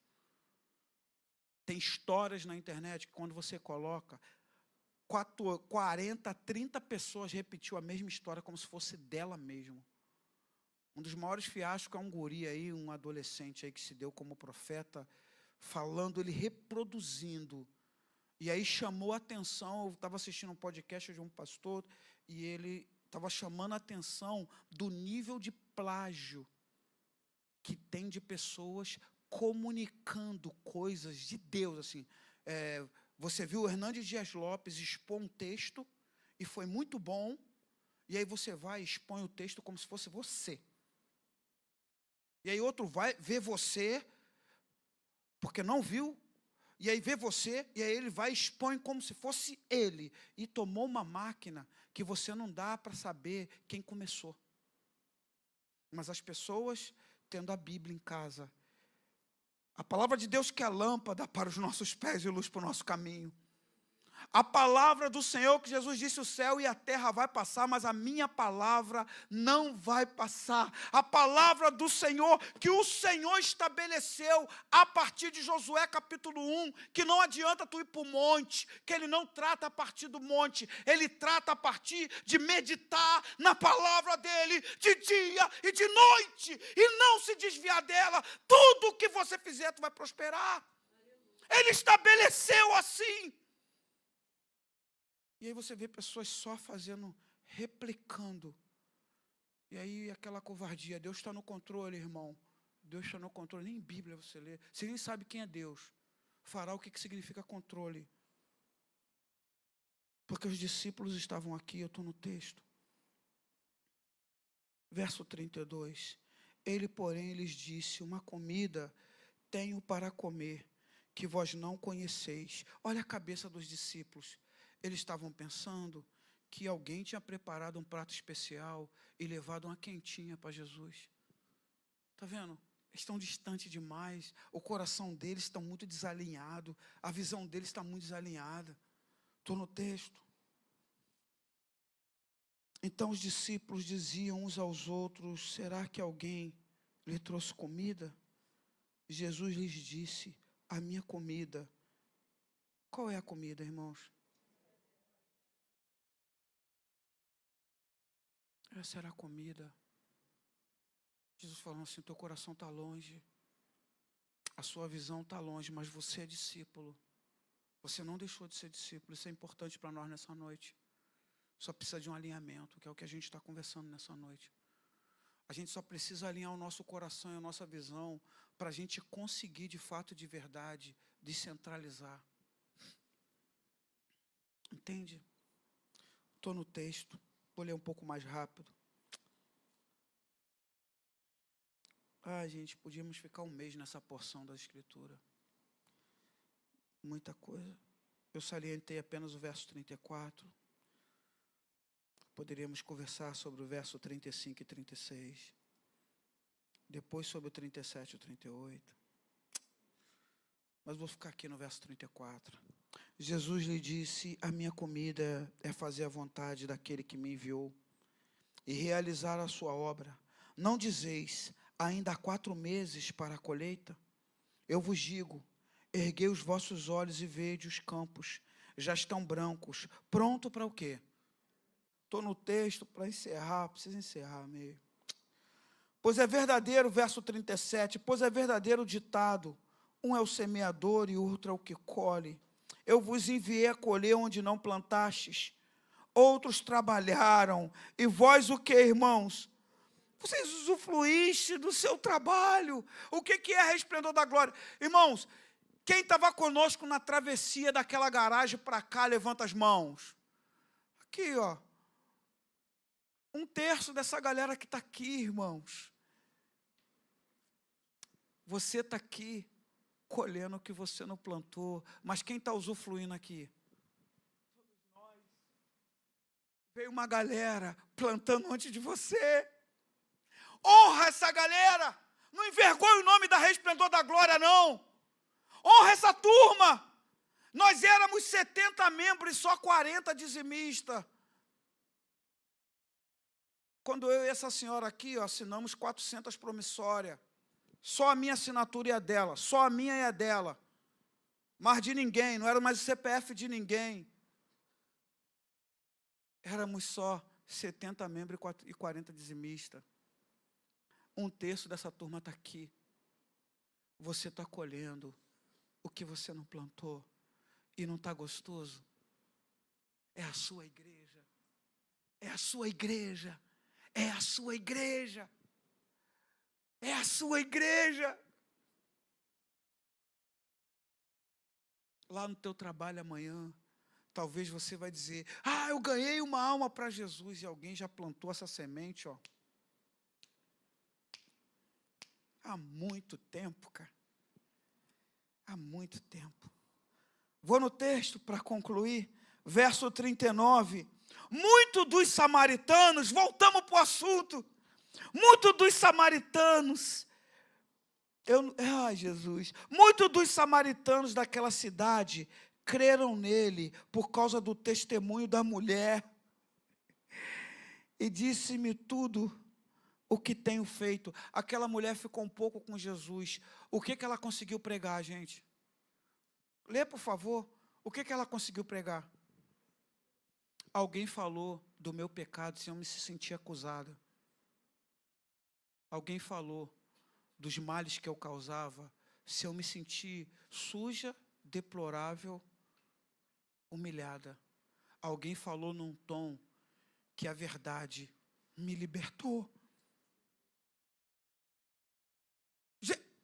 Tem histórias na internet que quando você coloca, 40, 30 pessoas repetiu a mesma história como se fosse dela mesmo. Um dos maiores fiascos é um guri aí, um adolescente aí que se deu como profeta, falando, ele reproduzindo. E aí chamou a atenção, eu estava assistindo um podcast de um pastor, e ele estava chamando a atenção do nível de plágio que tem de pessoas comunicando coisas de Deus, assim. Você viu o Hernandes Dias Lopes expor um texto, e foi muito bom, e aí você vai e expõe o texto como se fosse você. E aí outro vai ver você, porque não viu, e aí vê você, e aí ele vai e expõe como se fosse ele. E tomou uma máquina que você não dá para saber quem começou. Mas as pessoas, tendo a Bíblia em casa, a palavra de Deus que é lâmpada para os nossos pés e luz para o nosso caminho. A palavra do Senhor, que Jesus disse, o céu e a terra vai passar, mas a minha palavra não vai passar. A palavra do Senhor, que o Senhor estabeleceu a partir de Josué capítulo 1, que não adianta tu ir para o monte, que Ele não trata a partir do monte, Ele trata a partir de meditar na palavra dEle, de dia e de noite, e não se desviar dela. Tudo o que você fizer, tu vai prosperar. Ele estabeleceu assim. E aí você vê pessoas só fazendo, replicando. E aí aquela covardia, Deus está no controle, irmão. Deus está no controle, nem Bíblia você lê. Você nem sabe quem é Deus. Fará o que significa controle. Porque os discípulos estavam aqui, eu estou no texto. Verso 32. Ele, porém, lhes disse, uma comida tenho para comer, que vós não conheceis. Olha a cabeça dos discípulos. Eles estavam pensando que alguém tinha preparado um prato especial e levado uma quentinha para Jesus. Está vendo? Eles estão distantes demais. O coração deles está muito desalinhado. A visão deles está muito desalinhada. Estou no texto. Então os discípulos diziam uns aos outros, será que alguém lhe trouxe comida? Jesus lhes disse, a minha comida. Qual é a comida, irmãos? Essa era a comida. Jesus falando assim, teu coração está longe. A sua visão está longe, mas você é discípulo. Você não deixou de ser discípulo. Isso é importante para nós nessa noite. Só precisa de um alinhamento, que é o que a gente está conversando nessa noite. A gente só precisa alinhar o nosso coração e a nossa visão para a gente conseguir, de fato, de verdade, descentralizar. Entende? Estou no texto, vou ler um pouco mais rápido. Gente, podíamos ficar um mês nessa porção da Escritura. Muita coisa. Eu salientei apenas o verso 34. Poderíamos conversar sobre o verso 35 e 36. Depois sobre o 37 e o 38. Mas vou ficar aqui no verso 34. Jesus lhe disse: a minha comida é fazer a vontade daquele que me enviou e realizar a sua obra. Não dizeis, ainda há 4 meses para a colheita? Eu vos digo, erguei os vossos olhos e vede os campos, já estão brancos, pronto para o quê? Estou no texto para encerrar, preciso encerrar meio. Pois é verdadeiro, verso 37, pois é verdadeiro o ditado, um é o semeador e outro é o que colhe. Eu vos enviei a colher onde não plantastes, outros trabalharam, e vós o que, irmãos? Vocês usufruíste do seu trabalho. O que é resplendor da glória? Irmãos, quem estava conosco na travessia daquela garagem para cá, levanta as mãos. Aqui, ó. 1/3 dessa galera que está aqui, irmãos. Você está aqui colhendo o que você não plantou, mas quem está usufruindo aqui? Todos nós. Veio uma galera plantando antes de você. Honra essa galera. Não envergonhe o nome da Resplendor da Glória, não. Honra essa turma. Nós éramos 70 membros e só 40 dizimistas. Quando eu e essa senhora aqui, assinamos 400 promissórias. Só a minha assinatura e a dela. Só a minha e a dela. Mas de ninguém. Não era mais o CPF de ninguém. Éramos só 70 membros e 40 dizimistas. 1/3 dessa turma está aqui. Você está colhendo o que você não plantou. E não está gostoso? É a sua igreja. É a sua igreja. É a sua igreja. É a sua igreja. Lá no teu trabalho amanhã, talvez você vai dizer: eu ganhei uma alma para Jesus. E alguém já plantou essa semente, ó. Há muito tempo, cara. Há muito tempo. Vou no texto para concluir. Verso 39. Muito dos samaritanos, voltamos para o assunto. Muito dos samaritanos, Jesus, muito dos samaritanos daquela cidade creram nele por causa do testemunho da mulher. E disse-me tudo o que tenho feito. Aquela mulher ficou um pouco com Jesus. O que ela conseguiu pregar, gente? Lê, por favor. O que ela conseguiu pregar? Alguém falou do meu pecado sem eu me sentir acusada. Alguém falou dos males que eu causava, se eu me sentir suja, deplorável, humilhada. Alguém falou num tom que a verdade me libertou.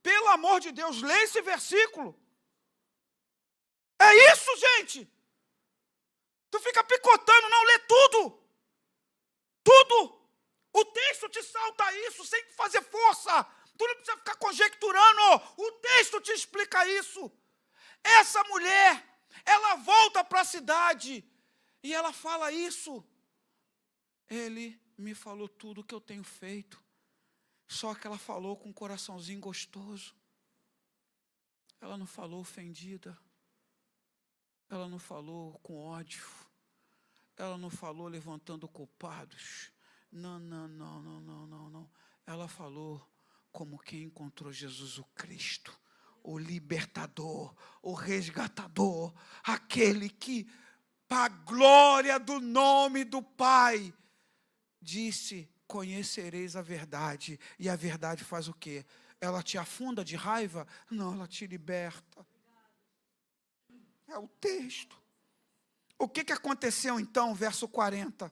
Pelo amor de Deus, lê esse versículo. É isso, gente. Tu fica picotando, não, lê tudo. Tudo. O texto te salta isso sem fazer força. Tu não precisa ficar conjecturando. O texto te explica isso. Essa mulher, ela volta para a cidade e ela fala isso. Ele me falou tudo o que eu tenho feito. Só que ela falou com um coraçãozinho gostoso. Ela não falou ofendida. Ela não falou com ódio. Ela não falou levantando culpados. Não. Ela falou como quem encontrou Jesus o Cristo, o libertador, o resgatador, aquele que, para a glória do nome do Pai, disse: conhecereis a verdade. E a verdade faz o quê? ela te afunda de raiva? Não, ela te liberta. É o texto. O que aconteceu então, verso 40?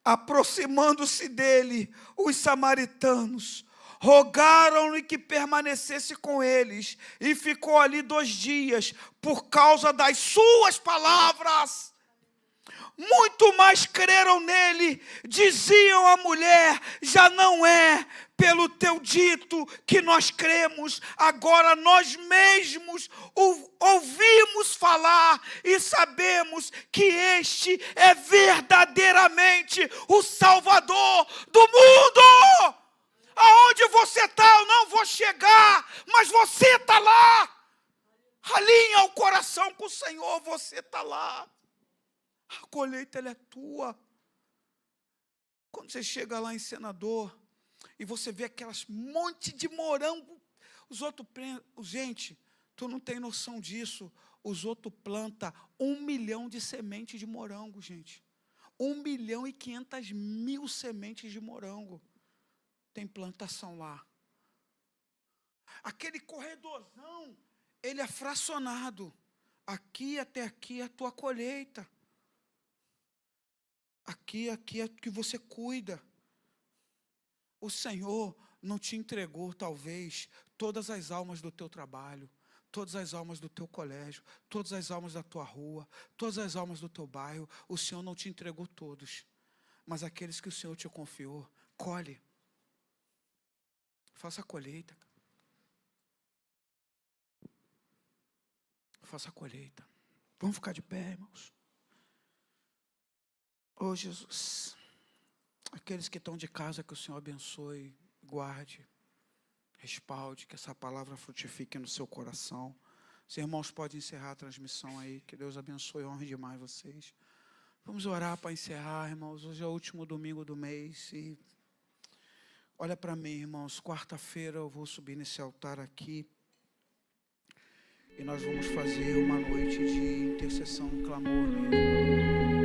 Aproximando-se dele, os samaritanos rogaram-lhe que permanecesse com eles, e ficou ali 2 dias, por causa das suas palavras. Muito mais creram nele. Diziam à mulher: já não é pelo teu dito que nós cremos, agora nós mesmos ouvimos falar e sabemos que este é verdadeiramente o Salvador do mundo. Aonde você está, eu não vou chegar, mas você está lá. Alinha o coração com o Senhor, você está lá. A colheita, ela é tua. Quando você chega lá em Senador e você vê aquelas monte de morango, os outros, gente, tu não tem noção disso, os outros plantam 1 milhão de sementes de morango, gente. 1.500.000 sementes de morango. Tem plantação lá. Aquele corredorzão, ele é fracionado. Aqui até aqui é a tua colheita. Aqui é que você cuida. O Senhor não te entregou, talvez, todas as almas do teu trabalho, todas as almas do teu colégio, todas as almas da tua rua, todas as almas do teu bairro. O Senhor não te entregou todos. Mas aqueles que o Senhor te confiou, colhe. Faça a colheita. Faça a colheita. Vamos ficar de pé, irmãos. Oh, Jesus, aqueles que estão de casa, que o Senhor abençoe, guarde, respalde, que essa palavra frutifique no seu coração. Os irmãos podem encerrar a transmissão aí, que Deus abençoe e honre demais vocês. Vamos orar para encerrar, irmãos. Hoje é o último domingo do mês e olha para mim, irmãos, quarta-feira eu vou subir nesse altar aqui e nós vamos fazer uma noite de intercessão e clamor mesmo.